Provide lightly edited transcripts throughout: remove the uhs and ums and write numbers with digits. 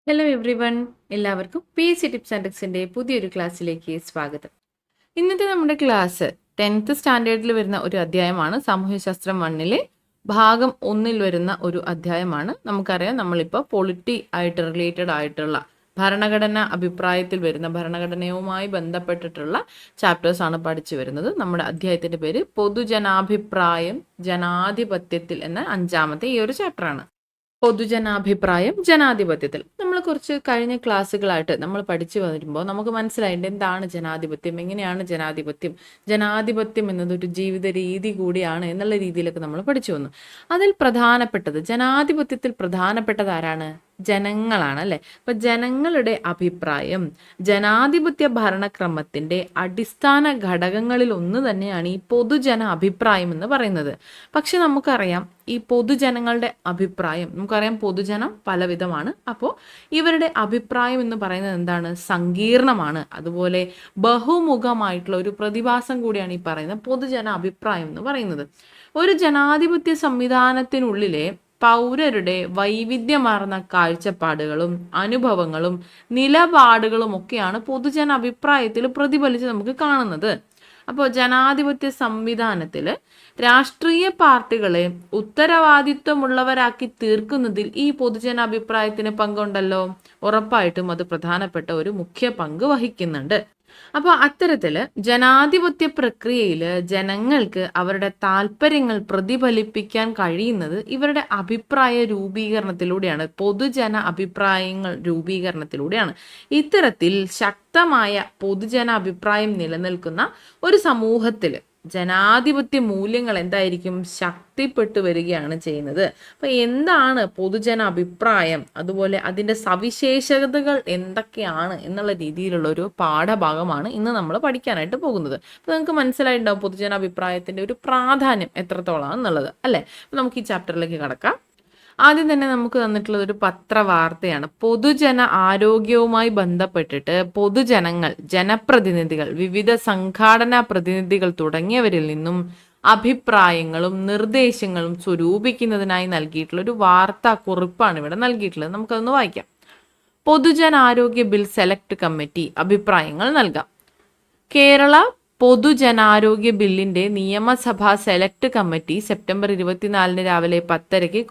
Hello every one, എല്ലാവർക്കും PSC tips and ട്രിക്സിൻ്റെ പുതിയൊരു ക്ലാസ്സിലേക്ക് സ്വാഗതം. ഇന്നത്തെ നമ്മുടെ ക്ലാസ് 10th സ്റ്റാൻഡേർഡിൽ വരുന്ന ഒരു അധ്യായമാണ്. സാമൂഹ്യശാസ്ത്രം 1 ഭാഗം 1 വരുന്ന ഒരു അധ്യായമാണ്. നമുക്കറിയാം, നമ്മളിപ്പോൾ പൊളിറ്റി ആയിട്ട് റിലേറ്റഡ് ആയിട്ടുള്ള ഭരണഘടന അഭിപ്രായത്തിൽ വരുന്ന ഭരണഘടനയുമായി ബന്ധപ്പെട്ടിട്ടുള്ള ചാപ്റ്റേഴ്സാണ് പഠിച്ചു വരുന്നത്. നമ്മുടെ അധ്യായത്തിൻ്റെ പേര് പൊതുജനാഭിപ്രായം ജനാധിപത്യത്തിൽ എന്ന 5ാമത്തെ ഈ ഒരു ചാപ്റ്ററാണ്. പൊതുജനാഭിപ്രായം ജനാധിപത്യത്തിൽ നമ്മൾ കുറച്ച് കഴിഞ്ഞ ക്ലാസ്സുകളായിട്ട് നമ്മൾ പഠിച്ചു വരുമ്പോൾ നമുക്ക് മനസ്സിലായിട്ടുണ്ട് എന്താണ് ജനാധിപത്യം, എങ്ങനെയാണ് ജനാധിപത്യം, ജനാധിപത്യം എന്നതൊരു ജീവിത രീതി കൂടിയാണ് എന്നുള്ള രീതിയിലൊക്കെ നമ്മൾ പഠിച്ചു വന്നു. അതിൽ പ്രധാനപ്പെട്ടത്, ജനാധിപത്യത്തിൽ പ്രധാനപ്പെട്ടത് ആരാണ്? ജനങ്ങളാണ്, അല്ലെ? അപ്പൊ ജനങ്ങളുടെ അഭിപ്രായം ജനാധിപത്യ ഭരണക്രമത്തിന്റെ അടിസ്ഥാന ഘടകങ്ങളിൽ ഒന്ന് തന്നെയാണ് ഈ പൊതുജന അഭിപ്രായം എന്ന് പറയുന്നത്. പക്ഷെ നമുക്കറിയാം, ഈ പൊതുജനങ്ങളുടെ അഭിപ്രായം, നമുക്കറിയാം പൊതുജനം പലവിധമാണ്. അപ്പോൾ ഇവരുടെ അഭിപ്രായം എന്ന് പറയുന്നത് എന്താണ്? സങ്കീർണമാണ്. അതുപോലെ ബഹുമുഖമായിട്ടുള്ള ഒരു പ്രതിഭാസം കൂടിയാണ് ഈ പറയുന്ന പൊതുജന അഭിപ്രായം എന്ന് പറയുന്നത്. ഒരു ജനാധിപത്യ സംവിധാനത്തിനുള്ളിലെ പൗരരുടെ വൈവിധ്യമാർന്ന കാഴ്ചപ്പാടുകളും അനുഭവങ്ങളും നിലപാടുകളും ഒക്കെയാണ് പൊതുജന അഭിപ്രായത്തിൽ പ്രതിഫലിച്ച് നമുക്ക് കാണുന്നത്. അപ്പോൾ ജനാധിപത്യ സംവിധാനത്തിൽ രാഷ്ട്രീയ പാർട്ടികളെ ഉത്തരവാദിത്വമുള്ളവരാക്കി തീർക്കുന്നതിൽ ഈ പൊതുജനാഭിപ്രായത്തിന് പങ്കുണ്ടല്ലോ. ഉറപ്പായിട്ടും അത് പ്രധാനപ്പെട്ട ഒരു മുഖ്യ പങ്ക് വഹിക്കുന്നുണ്ട്. അപ്പോൾ അത്തരത്തില് ജനാധിപത്യ പ്രക്രിയയിൽ ജനങ്ങൾക്ക് അവരുടെ താല്പര്യങ്ങൾ പ്രതിഫലിപ്പിക്കാൻ കഴിയുന്നത് ഇവരുടെ അഭിപ്രായ രൂപീകരണത്തിലൂടെയാണ്, പൊതുജന അഭിപ്രായങ്ങൾ രൂപീകരണത്തിലൂടെയാണ്. ഇത്തരത്തിൽ ശക്തമായ പൊതുജന അഭിപ്രായം നിലനിൽക്കുന്ന ഒരു സമൂഹത്തിൽ ജനാധിപത്യ മൂല്യങ്ങൾ എന്തായിരിക്കും? ശക്തിപ്പെട്ടു വരികയാണ് ചെയ്യുന്നത്. അപ്പൊ എന്താണ് പൊതുജന അഭിപ്രായം, അതുപോലെ അതിൻ്റെ സവിശേഷതകൾ എന്തൊക്കെയാണ് എന്നുള്ള രീതിയിലുള്ള ഒരു പാഠഭാഗമാണ് ഇന്ന് നമ്മൾ പഠിക്കാനായിട്ട് പോകുന്നത്. അപ്പൊ നിങ്ങൾക്ക് മനസ്സിലായിട്ടുണ്ടാവും പൊതുജന അഭിപ്രായത്തിന്റെ ഒരു പ്രാധാന്യം എത്രത്തോളം എന്നുള്ളത്, അല്ലേ? അപ്പൊ നമുക്ക് ഈ ചാപ്റ്ററിലേക്ക് കടക്കാം. ആദ്യം തന്നെ നമുക്ക് തന്നിട്ടുള്ളത് ഒരു പത്രവാർത്തയാണ്. പൊതുജന ആരോഗ്യവുമായി ബന്ധപ്പെട്ടിട്ട് പൊതുജനങ്ങൾ, ജനപ്രതിനിധികൾ, വിവിധ സംഘാടനാ പ്രതിനിധികൾ തുടങ്ങിയവരിൽ നിന്നും അഭിപ്രായങ്ങളും നിർദ്ദേശങ്ങളും സ്വരൂപിക്കുന്നതിനായി നൽകിയിട്ടുള്ള ഒരു വാർത്താ കുറിപ്പാണ് ഇവിടെ നൽകിയിട്ടുള്ളത്. നമുക്കതൊന്ന് വായിക്കാം. പൊതുജനാരോഗ്യ ബിൽ സെലക്ട് കമ്മിറ്റി അഭിപ്രായങ്ങൾ നൽകാം. കേരള പൊതുജനാരോഗ്യ ബില്ലിന്റെ നിയമസഭാ സെലക്ട് കമ്മിറ്റി സെപ്റ്റംബർ 24 രാവിലെ 10:30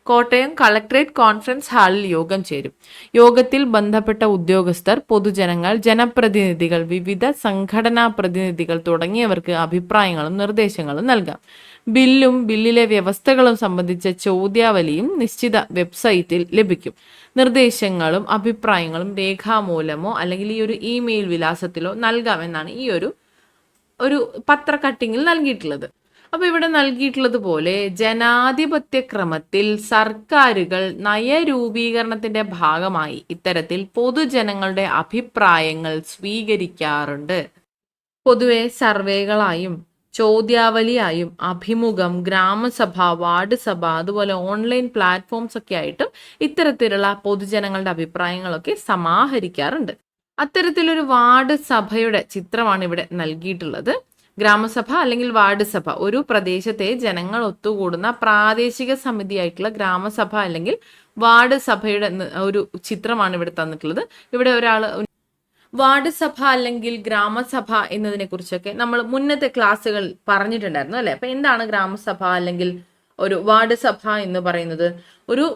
കോട്ടയം കളക്ട്രേറ്റ് കോൺഫറൻസ് ഹാളിൽ യോഗം ചേരും. യോഗത്തിൽ ബന്ധപ്പെട്ട ഉദ്യോഗസ്ഥർ, പൊതുജനങ്ങൾ, ജനപ്രതിനിധികൾ, വിവിധ സംഘടനാ പ്രതിനിധികൾ തുടങ്ങിയവർക്ക് അഭിപ്രായങ്ങളും നിർദ്ദേശങ്ങളും നൽകാം. ബില്ലും ബില്ലിലെ വ്യവസ്ഥകളും സംബന്ധിച്ച ചോദ്യാവലിയും നിശ്ചിത വെബ്സൈറ്റിൽ ലഭിക്കും. നിർദ്ദേശങ്ങളും അഭിപ്രായങ്ങളും രേഖാമൂലമോ അല്ലെങ്കിൽ ഈ ഒരു ഇമെയിൽ വിലാസത്തിലോ നൽകാമെന്നാണ് ഈ ഒരു പത്ര കട്ടിങ്ങിൽ നൽകിയിട്ടുള്ളത്. അപ്പൊ ഇവിടെ നൽകിയിട്ടുള്ളത് പോലെ ജനാധിപത്യ ക്രമത്തിൽ സർക്കാരുകൾ നയരൂപീകരണത്തിന്റെ ഭാഗമായി ഇത്തരത്തിൽ പൊതുജനങ്ങളുടെ അഭിപ്രായങ്ങൾ സ്വീകരിക്കാറുണ്ട്. പൊതുവെ സർവേകളായും ചോദ്യാവലിയായും അഭിമുഖം, ഗ്രാമസഭ, വാർഡ് സഭ, അതുപോലെ ഓൺലൈൻ പ്ലാറ്റ്ഫോംസ് ഒക്കെ ആയിട്ടും ഇത്തരത്തിലുള്ള പൊതുജനങ്ങളുടെ അഭിപ്രായങ്ങളൊക്കെ സമാഹരിക്കാറുണ്ട്. അത്തരത്തിലൊരു വാർഡ് സഭയുടെ ചിത്രമാണ് ഇവിടെ നൽകിയിട്ടുള്ളത്. ഗ്രാമസഭ അല്ലെങ്കിൽ വാർഡ് സഭ ഒരു പ്രദേശത്തെ ജനങ്ങൾ ഒത്തുകൂടുന്ന പ്രാദേശിക സമിതിയായിട്ടുള്ള ഗ്രാമസഭ അല്ലെങ്കിൽ വാർഡ് സഭയുടെ ഒരു ചിത്രമാണ് ഇവിടെ തന്നിട്ടുള്ളത്. ഇവിടെ ഒരാൾ വാർഡ് സഭ അല്ലെങ്കിൽ ഗ്രാമസഭ എന്നതിനെ കുറിച്ചൊക്കെ നമ്മൾ മുന്നത്തെ ക്ലാസ്സുകൾ പറഞ്ഞിട്ടുണ്ടായിരുന്നു, അല്ലെ? അപ്പൊ എന്താണ് ഗ്രാമസഭ അല്ലെങ്കിൽ ഒരു വാർഡ് സഭ എന്ന് പറയുന്നത്? ഒരു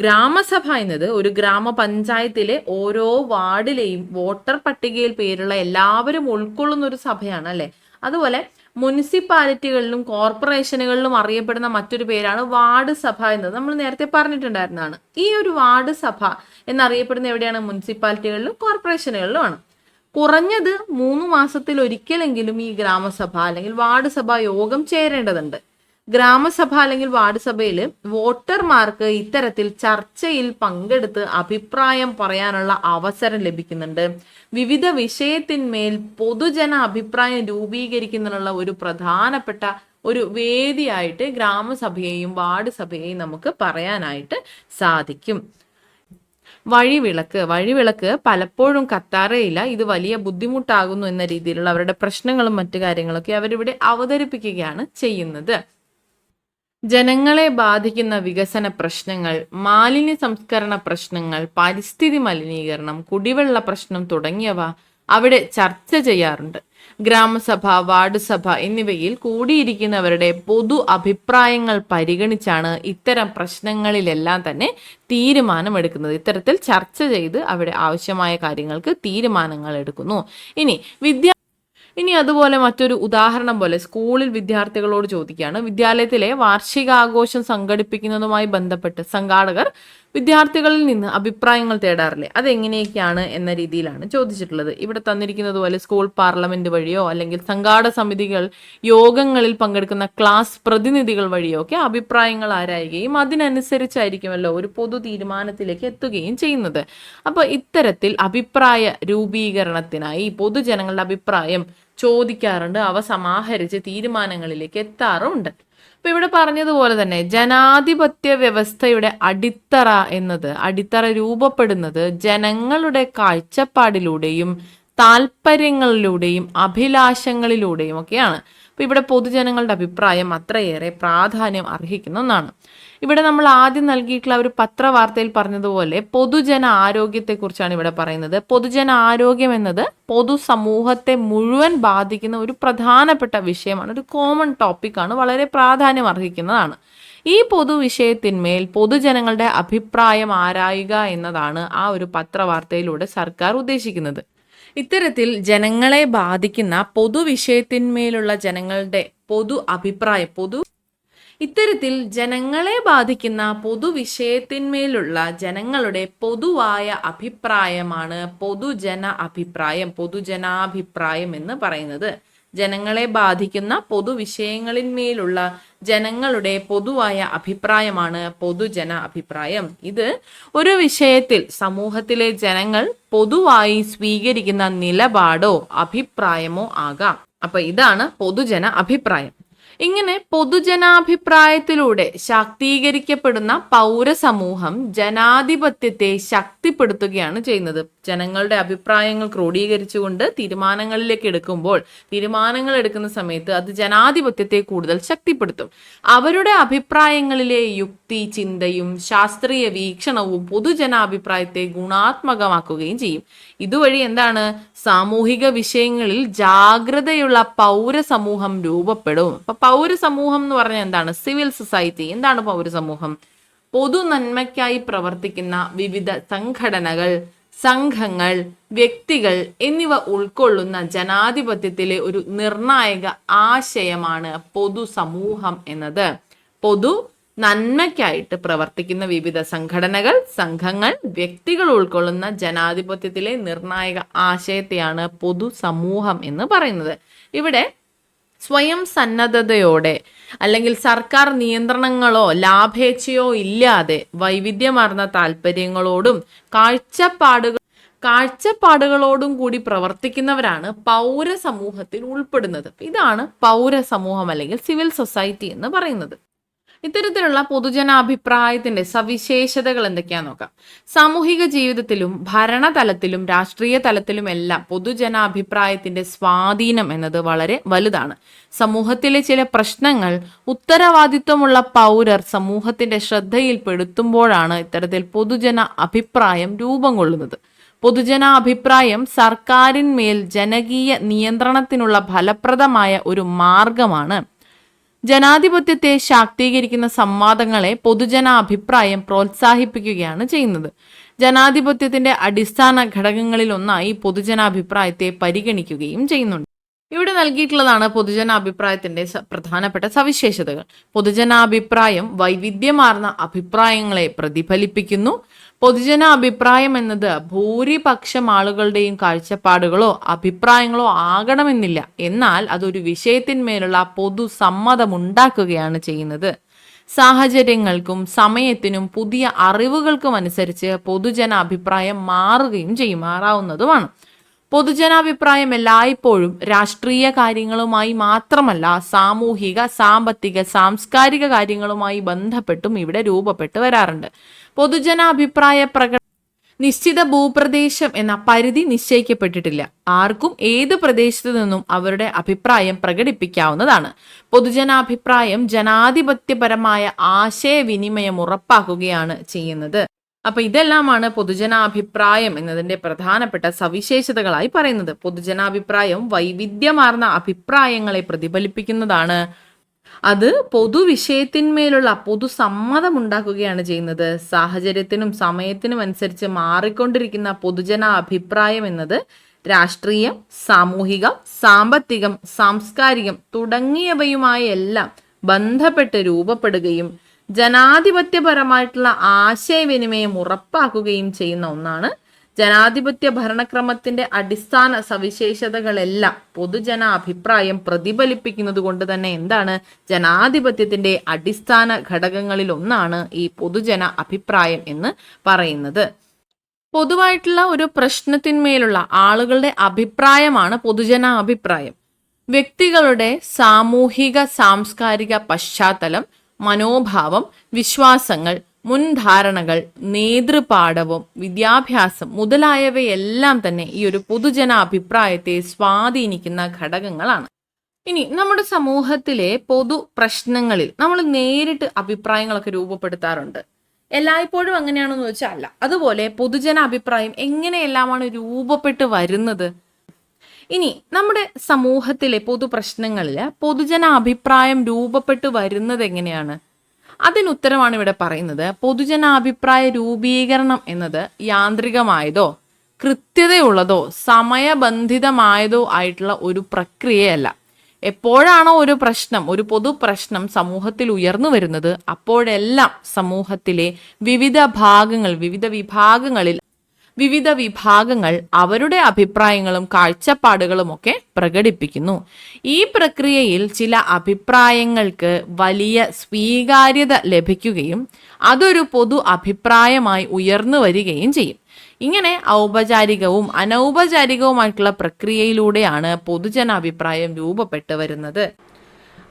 ഗ്രാമസഭ എന്നത് ഒരു ഗ്രാമപഞ്ചായത്തിലെ ഓരോ വാർഡിലെയും വോട്ടർ പട്ടികയിൽ പേരുള്ള എല്ലാവരും ഉൾക്കൊള്ളുന്ന ഒരു സഭയാണ്, അല്ലെ? അതുപോലെ മുനിസിപ്പാലിറ്റികളിലും കോർപ്പറേഷനുകളിലും അറിയപ്പെടുന്ന മറ്റൊരു പേരാണ് വാർഡ് സഭ എന്നത് നമ്മൾ നേരത്തെ പറഞ്ഞിട്ടുണ്ടായിരുന്നതാണ്. ഈ ഒരു വാർഡ് സഭ എന്നറിയപ്പെടുന്ന എവിടെയാണ്? മുനിസിപ്പാലിറ്റികളിലും കോർപ്പറേഷനുകളിലും ആണ്. കുറഞ്ഞത് 3 മാസത്തിൽ ഒരിക്കലെങ്കിലും ഈ ഗ്രാമസഭ അല്ലെങ്കിൽ വാർഡ് സഭ യോഗം ചേരേണ്ടതുണ്ട്. ഗ്രാമസഭ അല്ലെങ്കിൽ വാർഡ് സഭയിൽ വോട്ടർമാർക്ക് ഇത്തരത്തിൽ ചർച്ചയിൽ പങ്കെടുത്ത് അഭിപ്രായം പറയാനുള്ള അവസരം ലഭിക്കുന്നുണ്ട്. വിവിധ വിഷയത്തിന്മേൽ പൊതുജന അഭിപ്രായം രൂപീകരിക്കുന്നതിനുള്ള ഒരു പ്രധാനപ്പെട്ട ഒരു വേദിയായിട്ട് ഗ്രാമസഭയെയും വാർഡ് സഭയെയും നമുക്ക് പറയാനായിട്ട് സാധിക്കും. വഴിവിളക്ക് പലപ്പോഴും കത്താറേയില്ല. ഇത് വലിയ ബുദ്ധിമുട്ടാകുന്നു എന്ന രീതിയിലുള്ള അവരുടെ പ്രശ്നങ്ങളും മറ്റു കാര്യങ്ങളൊക്കെ അവരിവിടെ അവതരിപ്പിക്കുകയാണ് ചെയ്യുന്നത്. ജനങ്ങളെ ബാധിക്കുന്ന വികസന പ്രശ്നങ്ങൾ, മാലിന്യ സംസ്കരണ പ്രശ്നങ്ങൾ, പരിസ്ഥിതി മലിനീകരണം, കുടിവെള്ള പ്രശ്നം തുടങ്ങിയവ അവിടെ ചർച്ച ചെയ്യാറുണ്ട്. ഗ്രാമസഭ, വാർഡ് സഭ എന്നിവയിൽ കൂടിയിരിക്കുന്നവരുടെ പൊതു അഭിപ്രായങ്ങൾ പരിഗണിച്ചാണ് ഇത്തരം പ്രശ്നങ്ങളിലെല്ലാം തന്നെ തീരുമാനമെടുക്കുന്നത്. ഇത്തരത്തിൽ ചർച്ച ചെയ്ത് അവിടെ ആവശ്യമായ കാര്യങ്ങൾക്ക് തീരുമാനങ്ങൾ എടുക്കുന്നു. ഇനി അതുപോലെ മറ്റൊരു ഉദാഹരണം പോലെ സ്കൂളിൽ വിദ്യാർത്ഥികളോട് ചോദിക്കുകയാണ്. വിദ്യാലയത്തിലെ വാർഷികാഘോഷം സംഘടിപ്പിക്കുന്നതുമായി ബന്ധപ്പെട്ട് സംഘാടകർ വിദ്യാർത്ഥികളിൽ നിന്ന് അഭിപ്രായങ്ങൾ തേടാറില്ലേ? അതെങ്ങനെയൊക്കെയാണ് എന്ന രീതിയിലാണ് ചോദിച്ചിട്ടുള്ളത്. ഇവിടെ തന്നിരിക്കുന്നത് പോലെ സ്കൂൾ പാർലമെന്റ് വഴിയോ അല്ലെങ്കിൽ സംഘാടക സമിതികൾ യോഗങ്ങളിൽ പങ്കെടുക്കുന്ന ക്ലാസ് പ്രതിനിധികൾ വഴിയോ ഒക്കെ അഭിപ്രായങ്ങൾ ആരായുകയും അതിനനുസരിച്ചായിരിക്കുമല്ലോ ഒരു പൊതു തീരുമാനത്തിലേക്ക് എത്തുകയും ചെയ്യുന്നത്. അപ്പോൾ ഇത്തരത്തിൽ അഭിപ്രായ രൂപീകരണത്തിനായി പൊതുജനങ്ങളുടെ അഭിപ്രായം ചോദിക്കാറുണ്ട്. അവ സമാഹരിച്ച് തീരുമാനങ്ങളിലേക്ക് എത്താറുണ്ട്. അപ്പൊ ഇവിടെ പറഞ്ഞതുപോലെ തന്നെ ജനാധിപത്യ വ്യവസ്ഥയുടെ അടിത്തറ രൂപപ്പെടുന്നത് ജനങ്ങളുടെ കാഴ്ചപ്പാടിലൂടെയും താല്പര്യങ്ങളിലൂടെയും അഭിലാഷങ്ങളിലൂടെയും ഒക്കെയാണ്. അപ്പൊ ഇവിടെ പൊതുജനങ്ങളുടെ അഭിപ്രായം അത്രയേറെ പ്രാധാന്യം അർഹിക്കുന്ന ഒന്നാണ്. ഇവിടെ നമ്മൾ ആദ്യം നൽകിയിട്ടുള്ള ഒരു പത്രവാർത്തയിൽ പറഞ്ഞതുപോലെ പൊതുജന ആരോഗ്യത്തെക്കുറിച്ചാണ് ഇവിടെ പറയുന്നത്. പൊതുജന ആരോഗ്യം എന്നത് പൊതുസമൂഹത്തെ മുഴുവൻ ബാധിക്കുന്ന ഒരു പ്രധാനപ്പെട്ട വിഷയമാണ്, ഒരു കോമൺ ടോപ്പിക്കാണ്, വളരെ പ്രാധാന്യം അർഹിക്കുന്നതാണ്. ഈ പൊതുവിഷയത്തിന്മേൽ പൊതുജനങ്ങളുടെ അഭിപ്രായം ആരായുക എന്നതാണ് ആ ഒരു പത്രവാർത്തയിലൂടെ സർക്കാർ ഉദ്ദേശിക്കുന്നത്. ഇത്തരത്തിൽ ജനങ്ങളെ ബാധിക്കുന്ന പൊതുവിഷയത്തിന്മേലുള്ള ജനങ്ങളുടെ ജനങ്ങളുടെ പൊതുവായ അഭിപ്രായമാണ് പൊതുജനാഭിപ്രായം എന്ന് പറയുന്നത്. ജനങ്ങളെ ബാധിക്കുന്ന പൊതുവിഷയങ്ങളിന്മേലുള്ള ജനങ്ങളുടെ പൊതുവായ അഭിപ്രായമാണ് പൊതുജന അഭിപ്രായം. ഇത് ഒരു വിഷയത്തിൽ സമൂഹത്തിലെ ജനങ്ങൾ പൊതുവായി സ്വീകരിക്കുന്ന നിലപാടോ അഭിപ്രായമോ ആകാം. അപ്പൊ ഇതാണ് പൊതുജന അഭിപ്രായം. ഇങ്ങനെ പൊതുജനാഭിപ്രായത്തിലൂടെ ശാക്തീകരിക്കപ്പെടുന്ന പൗരസമൂഹം ജനാധിപത്യത്തെ ശക്തിപ്പെടുത്തുകയാണ് ചെയ്യുന്നത്. ജനങ്ങളുടെ അഭിപ്രായങ്ങൾ ക്രോഡീകരിച്ചുകൊണ്ട് തീരുമാനങ്ങളിലേക്ക് തീരുമാനങ്ങൾ എടുക്കുന്ന സമയത്ത് അത് ജനാധിപത്യത്തെ കൂടുതൽ ശക്തിപ്പെടുത്തും. അവരുടെ അഭിപ്രായങ്ങളിലെ യുക്തി, ചിന്തയും ശാസ്ത്രീയ വീക്ഷണവും പൊതുജനാഭിപ്രായത്തെ ഗുണാത്മകമാക്കുകയും ചെയ്യും. ഇതുവഴി എന്താണ്? സാമൂഹിക വിഷയങ്ങളിൽ ജാഗ്രതയുള്ള പൗരസമൂഹം രൂപപ്പെടും. അപ്പൊ പൗരസമൂഹം എന്ന് പറഞ്ഞാൽ എന്താണ്? Civil society. എന്താണ് പൗരസമൂഹം? പൊതു നന്മയ്ക്കായി പ്രവർത്തിക്കുന്ന വിവിധ സംഘടനകൾ, സംഘങ്ങൾ, വ്യക്തികൾ എന്നിവ ഉൾക്കൊള്ളുന്ന ജനാധിപത്യത്തിലെ ഒരു നിർണായക ആശയമാണ് പൊതുസമൂഹം എന്നത്. പൊതു നന്മയ്ക്കായിട്ട് പ്രവർത്തിക്കുന്ന വിവിധ സംഘടനകൾ, സംഘങ്ങൾ, വ്യക്തികൾ ഉൾക്കൊള്ളുന്ന ജനാധിപത്യത്തിലെ നിർണായക ആശയത്തെയാണ് പൊതുസമൂഹം എന്ന് പറയുന്നത്. ഇവിടെ സ്വയം സന്നദ്ധതയോടെ അല്ലെങ്കിൽ സർക്കാർ നിയന്ത്രണങ്ങളോ ലാഭേച്ഛയോ ഇല്ലാതെ വൈവിധ്യമാർന്ന താല്പര്യങ്ങളോടും കാഴ്ചപ്പാടുകളോടും കൂടി പ്രവർത്തിക്കുന്നവരാണ് പൗരസമൂഹത്തിൽ ഉൾപ്പെടുന്നത്. ഇതാണ് പൗരസമൂഹം അല്ലെങ്കിൽ സിവിൽ സൊസൈറ്റി എന്ന് പറയുന്നത്. ഇത്തരത്തിലുള്ള പൊതുജനാഭിപ്രായത്തിന്റെ സവിശേഷതകൾ എന്തൊക്കെയാന്ന് നോക്കാം. സാമൂഹിക ജീവിതത്തിലും ഭരണതലത്തിലും രാഷ്ട്രീയ തലത്തിലും എല്ലാം പൊതുജനാഭിപ്രായത്തിന്റെ സ്വാധീനം എന്നത് വളരെ വലുതാണ്. സമൂഹത്തിലെ ചില പ്രശ്നങ്ങൾ ഉത്തരവാദിത്വമുള്ള പൗരർ സമൂഹത്തിന്റെ ശ്രദ്ധയിൽപ്പെടുത്തുമ്പോഴാണ് ഇത്തരത്തിൽ പൊതുജന അഭിപ്രായം രൂപം കൊള്ളുന്നത്. പൊതുജനാഭിപ്രായം സർക്കാരിന്മേൽ ജനകീയ നിയന്ത്രണത്തിനുള്ള ഫലപ്രദമായ ഒരു മാർഗമാണ്. ജനാധിപത്യത്തെ ശാക്തീകരിക്കുന്ന സംവാദങ്ങളെ പൊതുജനാഭിപ്രായം പ്രോത്സാഹിപ്പിക്കുകയാണ് ചെയ്യുന്നത്. ജനാധിപത്യത്തിന്റെ അടിസ്ഥാന ഘടകങ്ങളിൽ ഒന്നായി പൊതുജനാഭിപ്രായത്തെ പരിഗണിക്കുകയും ചെയ്യുന്നുണ്ട്. ഇവിടെ നൽകിയിട്ടുള്ളതാണ് പൊതുജനാഭിപ്രായത്തിന്റെ പ്രധാനപ്പെട്ട സവിശേഷതകൾ. പൊതുജനാഭിപ്രായം വൈവിധ്യമാർന്ന അഭിപ്രായങ്ങളെ പ്രതിഫലിപ്പിക്കുന്നു. പൊതുജനാഭിപ്രായം എന്നത് ഭൂരിപക്ഷം ആളുകളുടെയും കാഴ്ചപ്പാടുകളോ അഭിപ്രായങ്ങളോ ആകണമെന്നില്ല. എന്നാൽ അതൊരു വിഷയത്തിന്മേലുള്ള പൊതുസമ്മതമുണ്ടാക്കുകയാണ് ചെയ്യുന്നത്. സാഹചര്യങ്ങൾക്കും സമയത്തിനും പുതിയ അറിവുകൾക്കും അനുസരിച്ച് പൊതുജനാഭിപ്രായം മാറാവുന്നതുമാണ്. പൊതുജനാഭിപ്രായം എല്ലായ്പ്പോഴും രാഷ്ട്രീയ കാര്യങ്ങളുമായി മാത്രമല്ല സാമൂഹിക, സാമ്പത്തിക, സാംസ്കാരിക കാര്യങ്ങളുമായി ബന്ധപ്പെട്ടും ഇവിടെ രൂപപ്പെട്ടു വരാറുണ്ട്. പൊതുജനാഭിപ്രായ നിശ്ചിത ഭൂപ്രദേശം എന്ന പരിധി നിശ്ചയിക്കപ്പെട്ടിട്ടില്ല. ആർക്കും ഏത് പ്രദേശത്തു നിന്നും അവരുടെ അഭിപ്രായം പ്രകടിപ്പിക്കാവുന്നതാണ്. പൊതുജനാഭിപ്രായം ജനാധിപത്യപരമായ ആശയവിനിമയം ഉറപ്പാക്കുകയാണ് ചെയ്യുന്നത്. അപ്പൊ ഇതെല്ലാമാണ് പൊതുജനാഭിപ്രായം എന്നതിന്റെ പ്രധാനപ്പെട്ട സവിശേഷതകളായി പറയുന്നത്. പൊതുജനാഭിപ്രായം വൈവിധ്യമാർന്ന അഭിപ്രായങ്ങളെ പ്രതിഫലിപ്പിക്കുന്നതാണ്. അത് പൊതുവിഷയത്തിന്മേലുള്ള പൊതുസമ്മതം ഉണ്ടാക്കുകയാണ് ചെയ്യുന്നത്. സാഹചര്യത്തിനും സമയത്തിനും അനുസരിച്ച് മാറിക്കൊണ്ടിരിക്കുന്ന പൊതുജന അഭിപ്രായം എന്നത് രാഷ്ട്രീയം, സാമൂഹികം, സാമ്പത്തികം, സാംസ്കാരികം തുടങ്ങിയവയുമായി എല്ലാം ബന്ധപ്പെട്ട് രൂപപ്പെടുകയും ജനാധിപത്യപരമായിട്ടുള്ള ആശയവിനിമയം ഉറപ്പാക്കുകയും ചെയ്യുന്ന ഒന്നാണ്. ജനാധിപത്യ ഭരണക്രമത്തിന്റെ അടിസ്ഥാന സവിശേഷതകളെല്ലാം പൊതുജന അഭിപ്രായം പ്രതിഫലിപ്പിക്കുന്നത് കൊണ്ട് തന്നെ എന്താണ്, ജനാധിപത്യത്തിന്റെ അടിസ്ഥാന ഘടകങ്ങളിൽ ഒന്നാണ് ഈ പൊതുജന അഭിപ്രായം എന്ന് പറയുന്നത്. പൊതുവായിട്ടുള്ള ഒരു പ്രശ്നത്തിന്മേലുള്ള ആളുകളുടെ അഭിപ്രായമാണ് പൊതുജന അഭിപ്രായം. വ്യക്തികളുടെ സാമൂഹിക സാംസ്കാരിക പശ്ചാത്തലം, മനോഭാവം, വിശ്വാസങ്ങൾ, മുൻധാരണകൾ, നേതൃപാടവം, വിദ്യാഭ്യാസം മുതലായവയെല്ലാം തന്നെ ഈ ഒരു പൊതുജന അഭിപ്രായത്തെ സ്വാധീനിക്കുന്ന ഘടകങ്ങളാണ്. ഇനി നമ്മുടെ സമൂഹത്തിലെ പൊതു പ്രശ്നങ്ങളിൽ നമ്മൾ നേരിട്ട് അഭിപ്രായങ്ങളൊക്കെ രൂപപ്പെടുത്താറുണ്ട്. എല്ലായ്പ്പോഴും അങ്ങനെയാണെന്ന് വെച്ചാൽ അല്ല. അതുപോലെ പൊതുജന അഭിപ്രായം എങ്ങനെയെല്ലാമാണ് രൂപപ്പെട്ട് വരുന്നത്? ഇനി നമ്മുടെ സമൂഹത്തിലെ പൊതു പ്രശ്നങ്ങളിൽ പൊതുജന അഭിപ്രായം രൂപപ്പെട്ട് വരുന്നത് എങ്ങനെയാണ്? അതിനുത്തരമാണ് ഇവിടെ പറയുന്നത്. പൊതുജനാഭിപ്രായ രൂപീകരണം എന്നത് യാന്ത്രികമായതോ കൃത്യതയുള്ളതോ സമയബന്ധിതമായതോ ആയിട്ടുള്ള ഒരു പ്രക്രിയയല്ല. എപ്പോഴാണോ ഒരു പ്രശ്നം, ഒരു പൊതു പ്രശ്നം സമൂഹത്തിൽ ഉയർന്നു വരുന്നത്, അപ്പോഴെല്ലാം സമൂഹത്തിലെ വിവിധ വിഭാഗങ്ങൾ അവരുടെ അഭിപ്രായങ്ങളും കാഴ്ചപ്പാടുകളും ഒക്കെ പ്രകടിപ്പിക്കുന്നു. ഈ പ്രക്രിയയിൽ ചില അഭിപ്രായങ്ങൾക്ക് വലിയ സ്വീകാര്യത ലഭിക്കുകയും അതൊരു പൊതു അഭിപ്രായമായി ഉയർന്നു വരികയും ചെയ്യും. ഇങ്ങനെ ഔപചാരികവും അനൗപചാരികവുമായിട്ടുള്ള പ്രക്രിയയിലൂടെയാണ് പൊതുജനാഭിപ്രായം രൂപപ്പെട്ടു വരുന്നത്.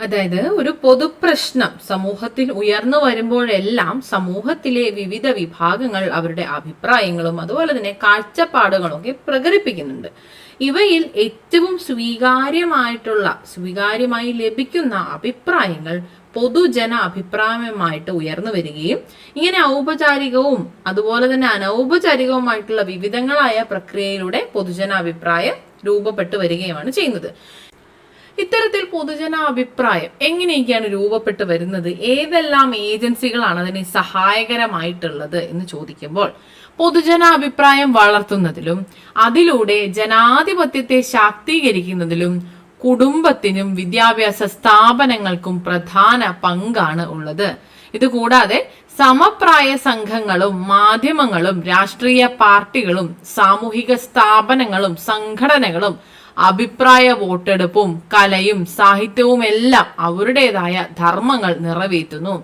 അതായത് ഒരു പൊതുപ്രശ്നം സമൂഹത്തിൽ ഉയർന്നു വരുമ്പോഴെല്ലാം സമൂഹത്തിലെ വിവിധ വിഭാഗങ്ങൾ അവരുടെ അഭിപ്രായങ്ങളും അതുപോലെ തന്നെ കാഴ്ചപ്പാടുകളും ഒക്കെ പ്രകടിപ്പിക്കുന്നുണ്ട്. ഇവയിൽ ഏറ്റവും സ്വീകാര്യമായി ലഭിക്കുന്ന അഭിപ്രായങ്ങൾ പൊതുജന അഭിപ്രായമായിട്ട് ഉയർന്നു വരികയും ഇങ്ങനെ ഔപചാരികവും അതുപോലെ തന്നെ അനൗപചാരികവുമായിട്ടുള്ള വിവിധങ്ങളായ പ്രക്രിയയിലൂടെ പൊതുജനാഭിപ്രായം രൂപപ്പെട്ടു വരികയുമാണ് ചെയ്യുന്നത്. ഇത്തരത്തിൽ പൊതുജനാഭിപ്രായം എങ്ങനെയൊക്കെയാണ് രൂപപ്പെട്ടു വരുന്നത്, ഏതെല്ലാം ഏജൻസികളാണ് അതിന് സഹായകരമായിട്ടുള്ളത് എന്ന് ചോദിക്കുമ്പോൾ, പൊതുജനാഭിപ്രായം വളർത്തുന്നതിലും അതിലൂടെ ജനാധിപത്യത്തെ ശാക്തീകരിക്കുന്നതിലും കുടുംബത്തിനും വിദ്യാഭ്യാസ സ്ഥാപനങ്ങൾക്കും പ്രധാന പങ്കാണ് ഉള്ളത്. ഇതുകൂടാതെ സമപ്രായ സംഘങ്ങളും മാധ്യമങ്ങളും രാഷ്ട്രീയ പാർട്ടികളും സാമൂഹിക സ്ഥാപനങ്ങളും സംഘടനകളും അഭിപ്രായ വോട്ടെടുപ്പും കലയും സാഹിത്യവും എല്ലാം അവരുടേതായ ധർമ്മങ്ങൾ നിറവേറ്റുന്നു.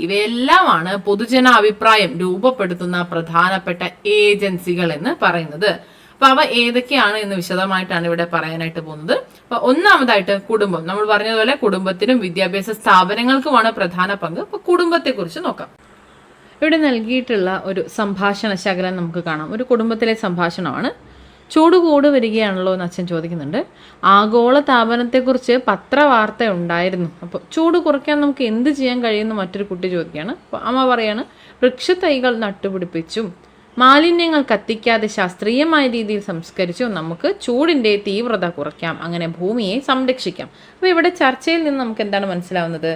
ഇവയെല്ലാമാണ് പൊതുജനാഭിപ്രായം രൂപപ്പെടുത്തുന്ന പ്രധാനപ്പെട്ട ഏജൻസികൾ എന്ന് പറയുന്നത്. അപ്പൊ അവ ഏതൊക്കെയാണ് എന്ന് വിശദമായിട്ടാണ് ഇവിടെ പറയാനായിട്ട് പോകുന്നത്. അപ്പൊ ഒന്നാമതായിട്ട് കുടുംബം. നമ്മൾ പറഞ്ഞതുപോലെ കുടുംബത്തിനും വിദ്യാഭ്യാസ സ്ഥാപനങ്ങൾക്കുമാണ് പ്രധാന പങ്ക്. അപ്പൊ കുടുംബത്തെ കുറിച്ച് നോക്കാം. ഇവിടെ നൽകിയിട്ടുള്ള ഒരു സംഭാഷണ ശകലം നമുക്ക് കാണാം. ഒരു കുടുംബത്തിലെ സംഭാഷണമാണ്. ചൂട് കൂട് വരികയാണല്ലോ എന്ന് അച്ഛൻ ചോദിക്കുന്നുണ്ട്. ആഗോള താപനത്തെക്കുറിച്ച് പത്രവാർത്ത ഉണ്ടായിരുന്നു. അപ്പോൾ ചൂട് കുറയ്ക്കാൻ നമുക്ക് എന്ത് ചെയ്യാൻ കഴിയുമെന്ന് മറ്റൊരു കുട്ടി ചോദിക്കുകയാണ്. അപ്പോൾ അമ്മ പറയാണ്, വൃക്ഷത്തൈകൾ നട്ടുപിടിപ്പിച്ചും മാലിന്യങ്ങൾ കത്തിക്കാതെ ശാസ്ത്രീയമായ രീതിയിൽ സംസ്കരിച്ചും നമുക്ക് ചൂടിൻ്റെ തീവ്രത കുറയ്ക്കാം, അങ്ങനെ ഭൂമിയെ സംരക്ഷിക്കാം. അപ്പോൾ ഇവിടെ ചർച്ചയിൽ നിന്ന് നമുക്ക് എന്താണ് മനസ്സിലാവുന്നത്?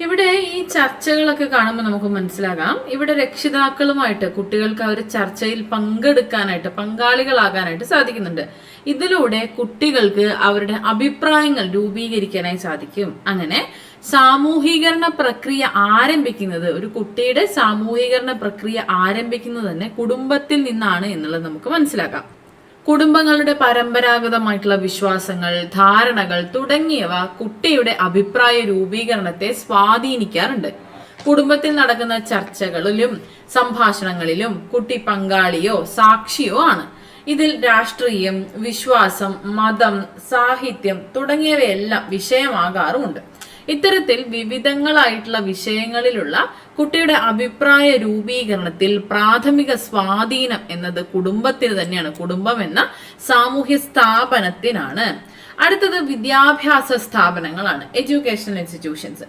ഇവിടെ ഈ ചർച്ചകളൊക്കെ കാണുമ്പോൾ നമുക്ക് മനസ്സിലാകാം, ഇവിടെ രക്ഷിതാക്കളുമായിട്ട് കുട്ടികൾക്ക് അവർ ചർച്ചയിൽ പങ്കാളികളാകാനായിട്ട് സാധിക്കുന്നുണ്ട്. ഇതിലൂടെ കുട്ടികൾക്ക് അവരുടെ അഭിപ്രായങ്ങൾ രൂപീകരിക്കാനായി സാധിക്കും. അങ്ങനെ സാമൂഹീകരണ പ്രക്രിയ ആരംഭിക്കുന്നത്, ഒരു കുട്ടിയുടെ സാമൂഹീകരണ പ്രക്രിയ ആരംഭിക്കുന്നത് തന്നെ കുടുംബത്തിൽ നിന്നാണ് എന്നുള്ളത് നമുക്ക് മനസ്സിലാക്കാം. കുടുംബങ്ങളുടെ പരമ്പരാഗതമായിട്ടുള്ള വിശ്വാസങ്ങൾ, ധാരണകൾ തുടങ്ങിയവ കുട്ടിയുടെ അഭിപ്രായ രൂപീകരണത്തെ സ്വാധീനിക്കാറുണ്ട്. കുടുംബത്തിൽ നടക്കുന്ന ചർച്ചകളിലും സംഭാഷണങ്ങളിലും കുട്ടി പങ്കാളിയോ സാക്ഷിയോ ആണ്. ഇതിൽ രാഷ്ട്രീയം, വിശ്വാസം, മതം, സാഹിത്യം തുടങ്ങിയവയെല്ലാം വിഷയമാകാറുമുണ്ട്. ഇത്തരത്തിൽ വിവിധങ്ങളായിട്ടുള്ള വിഷയങ്ങളിലുള്ള കുട്ടിയുടെ അഭിപ്രായ രൂപീകരണത്തിൽ പ്രാഥമിക സ്വാധീനം എന്നത് കുടുംബത്തിന് തന്നെയാണ്. കുടുംബം എന്ന സാമൂഹ്യ സ്ഥാപനത്തിനാണ്. അടുത്തത് വിദ്യാഭ്യാസ സ്ഥാപനങ്ങളാണ്, എഡ്യൂക്കേഷണൽ ഇൻസ്റ്റിറ്റ്യൂഷൻസ്.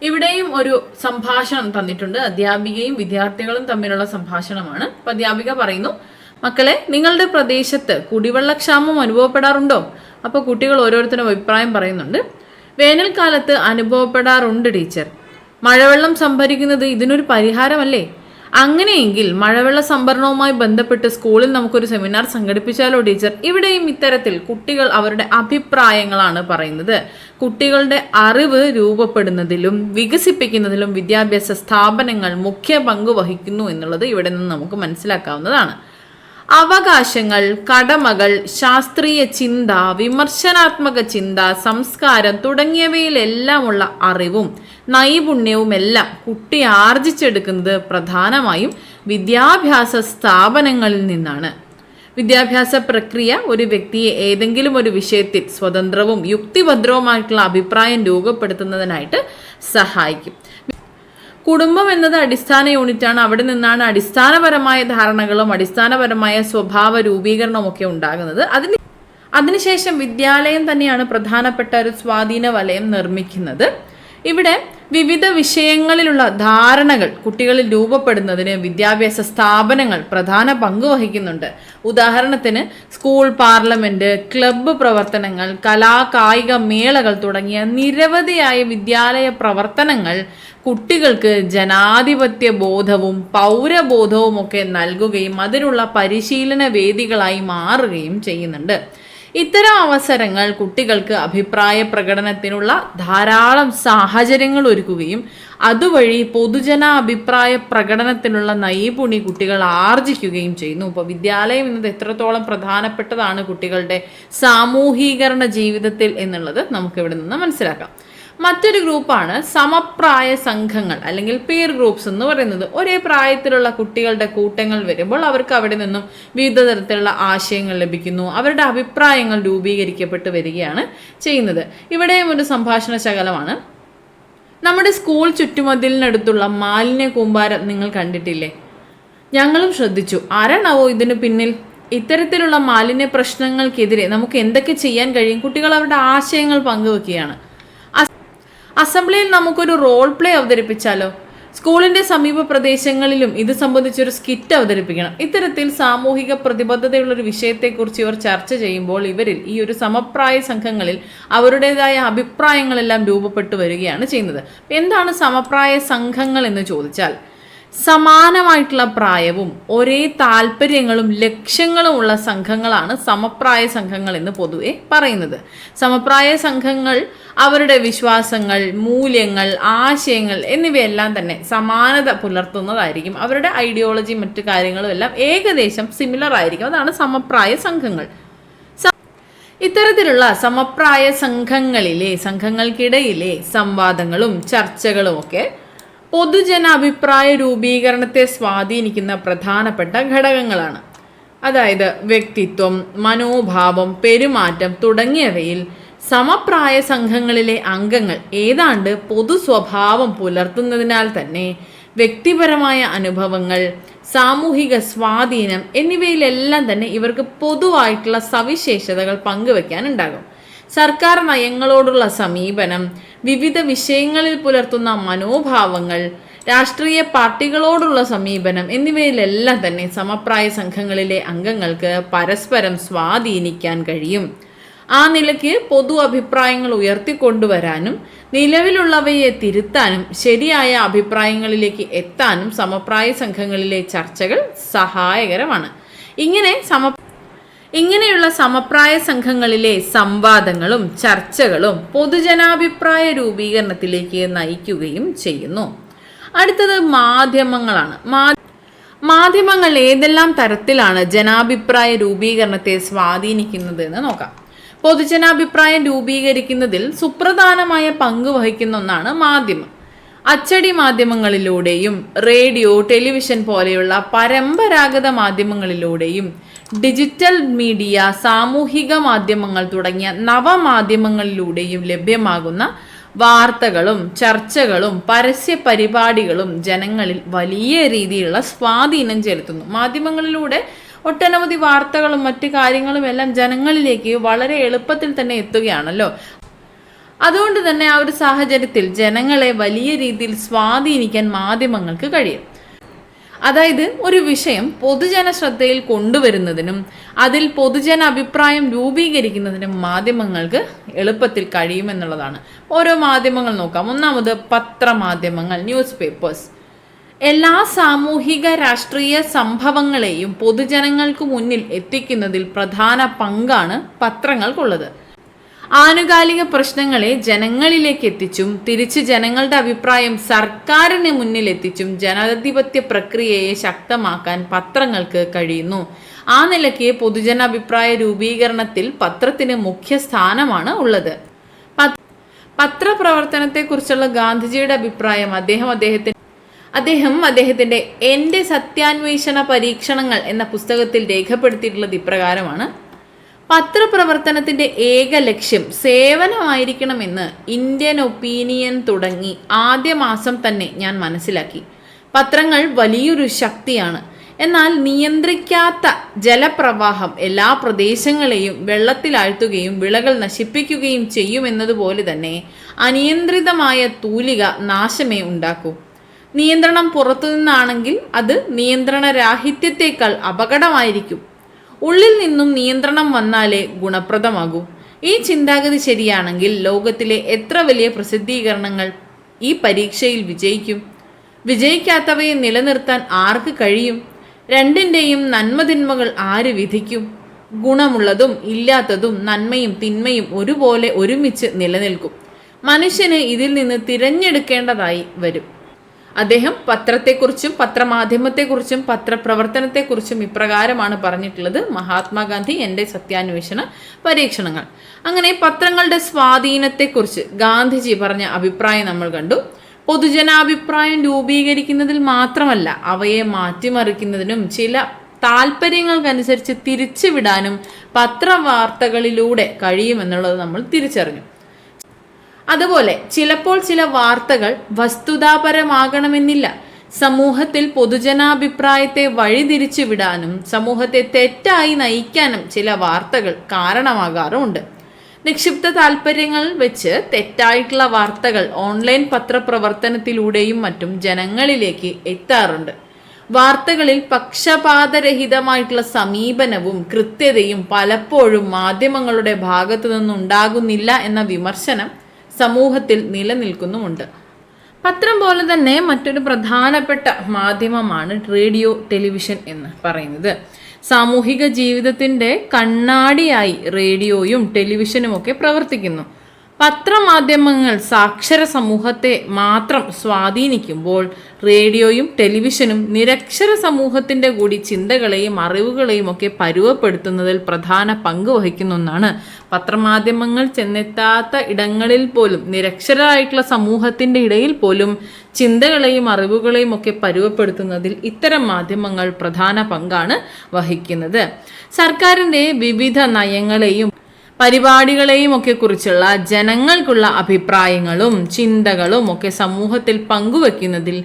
ഇവിടെയും ഒരു സംഭാഷണം തന്നിട്ടുണ്ട്. അധ്യാപികയും വിദ്യാർത്ഥികളും തമ്മിലുള്ള സംഭാഷണമാണ്. അപ്പൊ അധ്യാപിക പറയുന്നു, മക്കളെ, നിങ്ങളുടെ പ്രദേശത്ത് കുടിവെള്ളക്ഷാമം അനുഭവപ്പെടാറുണ്ടോ? അപ്പൊ കുട്ടികൾ ഓരോരുത്തരും അഭിപ്രായം പറയുന്നുണ്ട്. വേനൽക്കാലത്ത് അനുഭവപ്പെടാറുണ്ട് ടീച്ചർ. മഴവെള്ളം സംഭരിക്കുന്നത് ഇതിനൊരു പരിഹാരമല്ലേ? അങ്ങനെയെങ്കിൽ മഴവെള്ള സംഭരണവുമായി ബന്ധപ്പെട്ട് സ്കൂളിൽ നമുക്കൊരു സെമിനാർ സംഘടിപ്പിച്ചാലോ ടീച്ചർ? ഇവിടെയും ഇത്തരത്തിൽ കുട്ടികൾ അവരുടെ അഭിപ്രായങ്ങളാണ് പറയുന്നത്. കുട്ടികളുടെ അറിവ് രൂപപ്പെടുന്നതിലും വികസിപ്പിക്കുന്നതിലും വിദ്യാഭ്യാസ സ്ഥാപനങ്ങൾ മുഖ്യ പങ്ക് വഹിക്കുന്നു എന്നുള്ളത് ഇവിടെ നിന്ന് നമുക്ക് മനസ്സിലാക്കാവുന്നതാണ്. അവകാശങ്ങൾ, കടമകൾ, ശാസ്ത്രീയ ചിന്ത, വിമർശനാത്മക ചിന്ത, സംസ്കാരം തുടങ്ങിയവയിലെല്ലാമുള്ള അറിവും നൈപുണ്യവും എല്ലാം കുട്ടി ആർജിച്ചെടുക്കുന്നത് പ്രധാനമായും വിദ്യാഭ്യാസ സ്ഥാപനങ്ങളിൽ നിന്നാണ്. വിദ്യാഭ്യാസ പ്രക്രിയ ഒരു വ്യക്തിയെ ഏതെങ്കിലും ഒരു വിഷയത്തിൽ സ്വതന്ത്രവും യുക്തിഭദ്രവുമായിട്ടുള്ള അഭിപ്രായം രൂപപ്പെടുത്തുന്നതിനായിട്ട് സഹായിക്കും. കുടുംബം എന്നത് അടിസ്ഥാന യൂണിറ്റാണ്. അവിടെ നിന്നാണ് അടിസ്ഥാനപരമായ ധാരണകളും അടിസ്ഥാനപരമായ സ്വഭാവ രൂപീകരണവും ഒക്കെ ഉണ്ടാകുന്നത്. അതിനുശേഷം വിദ്യാലയം തന്നെയാണ് പ്രധാനപ്പെട്ട ഒരു സ്വാധീന വലയം നിർമ്മിക്കുന്നത്. ഇവിടെ വിവിധ വിഷയങ്ങളിലുള്ള ധാരണകൾ കുട്ടികളിൽ രൂപപ്പെടുന്നതിന് വിദ്യാഭ്യാസ സ്ഥാപനങ്ങൾ പ്രധാന പങ്ക് വഹിക്കുന്നുണ്ട്. ഉദാഹരണത്തിന് സ്കൂൾ പാർലമെന്റ്, ക്ലബ്ബ് പ്രവർത്തനങ്ങൾ, കായിക മേളകൾ തുടങ്ങിയ നിരവധിയായ വിദ്യാലയ പ്രവർത്തനങ്ങൾ കുട്ടികൾക്ക് ജനാധിപത്യ ബോധവും പൗരബോധവും ഒക്കെ നൽകുകയും അതിനുള്ള പരിശീലന വേദികളായി മാറുകയും ചെയ്യുന്നുണ്ട്. ഇത്തരം അവസരങ്ങൾ കുട്ടികൾക്ക് അഭിപ്രായ പ്രകടനത്തിനുള്ള ധാരാളം സാഹചര്യങ്ങൾ ഒരുക്കുകയും അതുവഴി പൊതുജന അഭിപ്രായ പ്രകടനത്തിനുള്ള നൈപുണ്യം കുട്ടികൾ ആർജിക്കുകയും ചെയ്യുന്നു. ഇപ്പോൾ വിദ്യാലയം എന്നത് എത്രത്തോളം പ്രധാനപ്പെട്ടതാണ് കുട്ടികളുടെ സാമൂഹീകരണ ജീവിതത്തിൽ എന്നുള്ളത് നമുക്കിവിടെ നിന്ന് മനസ്സിലാക്കാം. മറ്റൊരു ഗ്രൂപ്പാണ് സമപ്രായ സംഘങ്ങൾ അല്ലെങ്കിൽ പിയർ ഗ്രൂപ്പ്സ് എന്ന് പറയുന്നത്. ഒരേ പ്രായത്തിലുള്ള കുട്ടികളുടെ കൂട്ടങ്ങൾ വരുമ്പോൾ അവർക്ക് അവിടെ നിന്നും വിവിധ തരത്തിലുള്ള ആശയങ്ങൾ ലഭിക്കുന്നു. അവരുടെ അഭിപ്രായങ്ങൾ രൂപീകരിക്കപ്പെട്ട് വരികയാണ് ചെയ്യുന്നത്. ഇവിടെയും ഒരു സംഭാഷണ ശകലമാണ്. നമ്മുടെ സ്കൂൾ ചുറ്റുമതിലിനടുത്തുള്ള മാലിന്യ കൂമ്പാരം നിങ്ങൾ കണ്ടിട്ടില്ലേ? ഞങ്ങളും ശ്രദ്ധിച്ചു. ആരാണാവോ ഇതിന് പിന്നിൽ? ഇത്തരത്തിലുള്ള മാലിന്യ പ്രശ്നങ്ങൾക്കെതിരെ നമുക്ക് എന്തൊക്കെ ചെയ്യാൻ കഴിയും? കുട്ടികൾ അവരുടെ ആശയങ്ങൾ പങ്കുവെക്കുകയാണ്. അസംബ്ലിയിൽ നമുക്കൊരു റോൾ പ്ലേ അവതരിപ്പിച്ചാലോ? സ്കൂളിന്റെ സമീപ പ്രദേശങ്ങളിലും ഇത് സംബന്ധിച്ചൊരു സ്കിറ്റ് അവതരിപ്പിക്കണം. ഇത്തരത്തിൽ സാമൂഹിക പ്രതിബദ്ധതയുള്ള ഒരു വിഷയത്തെക്കുറിച്ച് ഇവർ ചർച്ച ചെയ്യുമ്പോൾ ഇവരിൽ ഈ ഒരു സമപ്രായ സംഘങ്ങളിൽ അവരുടേതായ അഭിപ്രായങ്ങളെല്ലാം രൂപപ്പെട്ടു വരികയാണ് ചെയ്യുന്നത്. എന്താണ് സമപ്രായ സംഘങ്ങൾ എന്ന് ചോദിച്ചാൽ, സമാനമായിട്ടുള്ള പ്രായവും ഒരേ താല്പര്യങ്ങളും ലക്ഷ്യങ്ങളും ഉള്ള സംഘങ്ങളാണ് സമപ്രായ സംഘങ്ങൾ എന്ന് പൊതുവെ പറയുന്നത്. സമപ്രായ സംഘങ്ങൾ അവരുടെ വിശ്വാസങ്ങൾ, മൂല്യങ്ങൾ, ആശയങ്ങൾ എന്നിവയെല്ലാം തന്നെ സമാനത പുലർത്തുന്നതായിരിക്കും. അവരുടെ ഐഡിയോളജി മറ്റു കാര്യങ്ങളും എല്ലാം ഏകദേശം സിമിലർ ആയിരിക്കും. അതാണ് സമപ്രായ സംഘങ്ങൾ. ഇത്തരത്തിലുള്ള സമപ്രായ സംഘങ്ങൾക്കിടയിലെ സംവാദങ്ങളും ചർച്ചകളും ഒക്കെ പൊതുജന അഭിപ്രായ രൂപീകരണത്തെ സ്വാധീനിക്കുന്ന പ്രധാനപ്പെട്ട ഘടകങ്ങളാണ്. അതായത് വ്യക്തിത്വം, മനോഭാവം, പെരുമാറ്റം തുടങ്ങിയവയിൽ സമപ്രായ സംഘങ്ങളിലെ അംഗങ്ങൾ ഏതാണ്ട് പൊതു സ്വഭാവം പുലർത്തുന്നതിനാൽ തന്നെ വ്യക്തിപരമായ അനുഭവങ്ങൾ, സാമൂഹിക സ്വാധീനം എന്നിവയിലെല്ലാം തന്നെ ഇവർക്ക് പൊതുവായിട്ടുള്ള സവിശേഷതകൾ പങ്കുവെക്കാനുണ്ടാകും. സർക്കാർ നയങ്ങളോടുള്ള സമീപനം, വിവിധ വിഷയങ്ങളിൽ പുലർത്തുന്ന മനോഭാവങ്ങൾ, രാഷ്ട്രീയ പാർട്ടികളോടുള്ള സമീപനം എന്നിവയിലെല്ലാം തന്നെ സമപ്രായ സംഘങ്ങളിലെ അംഗങ്ങൾക്ക് പരസ്പരം സ്വാധീനിക്കാൻ കഴിയും. ആ നിലയ്ക്ക് പൊതു അഭിപ്രായങ്ങൾ ഉയർത്തിക്കൊണ്ടുവരാനും നിലവിലുള്ളവയെ തിരുത്താനും ശരിയായ അഭിപ്രായങ്ങളിലേക്ക് എത്താനും സമപ്രായ സംഘങ്ങളിലെ ചർച്ചകൾ സഹായകരമാണ്. ഇങ്ങനെയുള്ള സമപ്രായ സംഘങ്ങളിലെ സംവാദങ്ങളും ചർച്ചകളും പൊതുജനാഭിപ്രായ രൂപീകരണത്തിലേക്ക് നയിക്കുകയും ചെയ്യുന്നു. അടുത്തത് മാധ്യമങ്ങളാണ്. മാധ്യമങ്ങൾ ഏതെല്ലാം തരത്തിലാണ് ജനാഭിപ്രായ രൂപീകരണത്തെ സ്വാധീനിക്കുന്നത് എന്ന് നോക്കാം. പൊതുജനാഭിപ്രായം രൂപീകരിക്കുന്നതിൽ സുപ്രധാനമായ പങ്ക് വഹിക്കുന്ന ഒന്നാണ് മാധ്യമം. അച്ചടി മാധ്യമങ്ങളിലൂടെയും റേഡിയോ, ടെലിവിഷൻ പോലെയുള്ള പരമ്പരാഗത മാധ്യമങ്ങളിലൂടെയും ഡിജിറ്റൽ മീഡിയ, സാമൂഹിക മാധ്യമങ്ങൾ തുടങ്ങിയ നവമാധ്യമങ്ങളിലൂടെയും ലഭ്യമാകുന്ന വാർത്തകളും ചർച്ചകളും പരസ്യ പരിപാടികളും ജനങ്ങളിൽ വലിയ രീതിയിലുള്ള സ്വാധീനം ചെലുത്തുന്നു. മാധ്യമങ്ങളിലൂടെ ഒട്ടനവധി വാർത്തകളും മറ്റു കാര്യങ്ങളും എല്ലാം ജനങ്ങളിലേക്ക് വളരെ എളുപ്പത്തിൽ തന്നെ എത്തുകയാണല്ലോ. അതുകൊണ്ട് തന്നെ ആ ഒരു സാഹചര്യത്തിൽ ജനങ്ങളെ വലിയ രീതിയിൽ സ്വാധീനിക്കാൻ മാധ്യമങ്ങൾക്ക് കഴിയും. അതായത് ഒരു വിഷയം പൊതുജന ശ്രദ്ധയിൽ കൊണ്ടുവരുന്നതിനും അതിൽ പൊതുജന അഭിപ്രായം രൂപീകരിക്കുന്നതിനും മാധ്യമങ്ങൾക്ക് എളുപ്പത്തിൽ കഴിയുമെന്നുള്ളതാണ്. ഓരോ മാധ്യമങ്ങൾ നോക്കാം. ഒന്നാമത് പത്രമാധ്യമങ്ങൾ, ന്യൂസ് പേപ്പേഴ്സ്. എല്ലാ സാമൂഹിക രാഷ്ട്രീയ സംഭവങ്ങളെയും പൊതുജനങ്ങൾക്ക് മുന്നിൽ എത്തിക്കുന്നതിൽ പ്രധാന പങ്കാണ് പത്രങ്ങൾക്കുള്ളത്. ആനുകാലിക പ്രശ്നങ്ങളെ ജനങ്ങളിലേക്ക് എത്തിച്ചും തിരിച്ച് ജനങ്ങളുടെ അഭിപ്രായം സർക്കാരിന് മുന്നിൽ എത്തിച്ചും ജനാധിപത്യ പ്രക്രിയയെ ശക്തമാക്കാൻ പത്രങ്ങൾക്ക് കഴിയുന്നു. ആ നിലയ്ക്ക് പൊതുജനാഭിപ്രായ രൂപീകരണത്തിൽ പത്രത്തിന് മുഖ്യ സ്ഥാനമാണ് ഉള്ളത്. പത്രപ്രവർത്തനത്തെക്കുറിച്ചുള്ള ഗാന്ധിജിയുടെ അഭിപ്രായം അദ്ദേഹത്തിന്റെ എൻ്റെ സത്യാന്വേഷണ പരീക്ഷണങ്ങൾ എന്ന പുസ്തകത്തിൽ രേഖപ്പെടുത്തിയിട്ടുള്ളത് ഇപ്രകാരമാണ്: പത്രപ്രവർത്തനത്തിന്റെ ഏക ലക്ഷ്യം സേവനമായിരിക്കണമെന്ന് ഇന്ത്യൻ ഒപ്പീനിയൻ തുടങ്ങി ആദ്യ മാസം തന്നെ ഞാൻ മനസ്സിലാക്കി. പത്രങ്ങൾ വലിയൊരു ശക്തിയാണ്. എന്നാൽ നിയന്ത്രിക്കാത്ത ജലപ്രവാഹം എല്ലാ പ്രദേശങ്ങളെയും വെള്ളത്തിലാഴ്ത്തുകയും വിളകൾ നശിപ്പിക്കുകയും ചെയ്യുമെന്നതുപോലെ തന്നെ അനിയന്ത്രിതമായ തൂലിക നാശമേ ഉണ്ടാക്കൂ. നിയന്ത്രണം പുറത്തുനിന്നാണെങ്കിൽ അത് നിയന്ത്രണരാഹിത്യത്തേക്കാൾ അപകടമായിരിക്കും. ഉള്ളിൽ നിന്നും നിയന്ത്രണം വന്നാലേ ഗുണപ്രദമാകൂ. ഈ ചിന്താഗതി ശരിയാണെങ്കിൽ ലോകത്തിലെ എത്ര വലിയ പ്രസിദ്ധീകരണങ്ങൾ ഈ പരീക്ഷയിൽ വിജയിക്കും? വിജയിക്കാത്തവയെ നിലനിർത്താൻ ആർക്ക് കഴിയും? രണ്ടിൻ്റെയും നന്മതിന്മകൾ ആര് വിധിക്കും? ഗുണമുള്ളതും ഇല്ലാത്തതും നന്മയും തിന്മയും ഒരുപോലെ ഒരുമിച്ച് നിലനിൽക്കും. മനുഷ്യന് ഇതിൽ നിന്ന് തിരഞ്ഞെടുക്കേണ്ടതായി വരും. അദ്ദേഹം പത്രത്തെക്കുറിച്ചും പത്രമാധ്യമത്തെക്കുറിച്ചും പത്രപ്രവർത്തനത്തെക്കുറിച്ചും ഇപ്രകാരമാണ് പറഞ്ഞിട്ടുള്ളത്. മഹാത്മാഗാന്ധി എൻ്റെ സത്യാന്വേഷണ പരീക്ഷണങ്ങൾ. അങ്ങനെ പത്രങ്ങളുടെ സ്വാധീനത്തെക്കുറിച്ച് ഗാന്ധിജി പറഞ്ഞ അഭിപ്രായം നമ്മൾ കണ്ടു. പൊതുജനാഭിപ്രായം രൂപീകരിക്കുന്നതിൽ മാത്രമല്ല, അവയെ മാറ്റിമറിക്കുന്നതിനും ചില താല്പര്യങ്ങൾക്കനുസരിച്ച് തിരിച്ചുവിടാനും പത്രവാർത്തകളിലൂടെ കഴിയുമെന്നുള്ളത് നമ്മൾ തിരിച്ചറിഞ്ഞു. അതുപോലെ ചിലപ്പോൾ ചില വാർത്തകൾ വസ്തുതാപരമാകണമെന്നില്ല. സമൂഹത്തിൽ പൊതുജനാഭിപ്രായത്തെ വഴിതിരിച്ചു വിടാനും സമൂഹത്തെ തെറ്റായി നയിക്കാനും ചില വാർത്തകൾ കാരണമാകാറുമുണ്ട്. നിക്ഷിപ്ത താല്പര്യങ്ങൾ വെച്ച് തെറ്റായിട്ടുള്ള വാർത്തകൾ ഓൺലൈൻ പത്രപ്രവർത്തനത്തിലൂടെയും മറ്റും ജനങ്ങളിലേക്ക് എത്താറുണ്ട്. വാർത്തകളിൽ പക്ഷപാതരഹിതമായിട്ടുള്ള സമീപനവും കൃത്യതയും പലപ്പോഴും മാധ്യമങ്ങളുടെ ഭാഗത്തു നിന്നുണ്ടാകുന്നില്ല എന്ന വിമർശനം സമൂഹത്തിൽ നിലനിൽക്കുന്നുമുണ്ട്. പത്രം പോലെ തന്നെ മറ്റൊരു പ്രധാനപ്പെട്ട മാധ്യമമാണ് റേഡിയോ, ടെലിവിഷൻ എന്ന് പറയുന്നത്. സാമൂഹിക ജീവിതത്തിൻ്റെ കണ്ണാടിയായി റേഡിയോയും ടെലിവിഷനും ഒക്കെ പ്രവർത്തിക്കുന്നു. പത്രമാധ്യമങ്ങൾ സാക്ഷര സമൂഹത്തെ മാത്രം സ്വാധീനിക്കുമ്പോൾ റേഡിയോയും ടെലിവിഷനും നിരക്ഷര സമൂഹത്തിൻ്റെ കൂടി ചിന്തകളെയും അറിവുകളെയും ഒക്കെ പരുവപ്പെടുത്തുന്നതിൽ പ്രധാന പങ്ക് വഹിക്കുന്ന ഒന്നാണ്. പത്രമാധ്യമങ്ങൾ ചെന്നെത്താത്ത ഇടങ്ങളിൽ പോലും നിരക്ഷരായിട്ടുള്ള സമൂഹത്തിൻ്റെ ഇടയിൽ പോലും ചിന്തകളെയും അറിവുകളെയും ഒക്കെ പരുവപ്പെടുത്തുന്നതിൽ ഇത്തരം മാധ്യമങ്ങൾ പ്രധാന പങ്കാണ് വഹിക്കുന്നത്. സർക്കാരിൻ്റെ വിവിധ നയങ്ങളെയും പരിപാടികളെയും ഒക്കെ കുറിച്ചുള്ള ജനങ്ങൾക്കുള്ള അഭിപ്രായങ്ങളും ചിന്തകളും ഒക്കെ സമൂഹത്തിൽ പങ്കുവെക്കുന്നതിൽ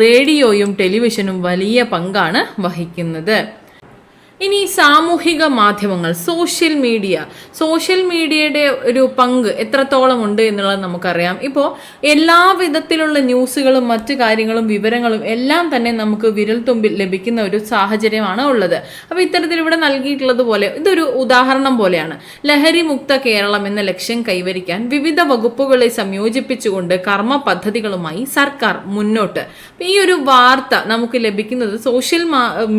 റേഡിയോയും ടെലിവിഷനും വലിയ പങ്കാണ് വഹിക്കുന്നത്. ഇനി സാമൂഹിക മാധ്യമങ്ങൾ, സോഷ്യൽ മീഡിയയുടെ ഒരു പങ്ക് എത്രത്തോളം ഉണ്ട് എന്നുള്ളത് നമുക്കറിയാം. ഇപ്പോൾ എല്ലാ വിധത്തിലുള്ള ന്യൂസുകളും മറ്റു കാര്യങ്ങളും വിവരങ്ങളും എല്ലാം തന്നെ നമുക്ക് വിരൽത്തുമ്പിൽ ലഭിക്കുന്ന ഒരു സാഹചര്യമാണ് ഉള്ളത്. അപ്പോൾ ഇത്തരത്തിൽ ഇവിടെ നൽകിയിട്ടുള്ളത് പോലെ ഇതൊരു ഉദാഹരണം പോലെയാണ്. ലഹരി മുക്ത കേരളം എന്ന ലക്ഷ്യം കൈവരിക്കാൻ വിവിധ വകുപ്പുകളെ സംയോജിപ്പിച്ചുകൊണ്ട് കർമ്മ പദ്ധതികളുമായി സർക്കാർ മുന്നോട്ട്. ഈ ഒരു വാർത്ത നമുക്ക് ലഭിക്കുന്നത് സോഷ്യൽ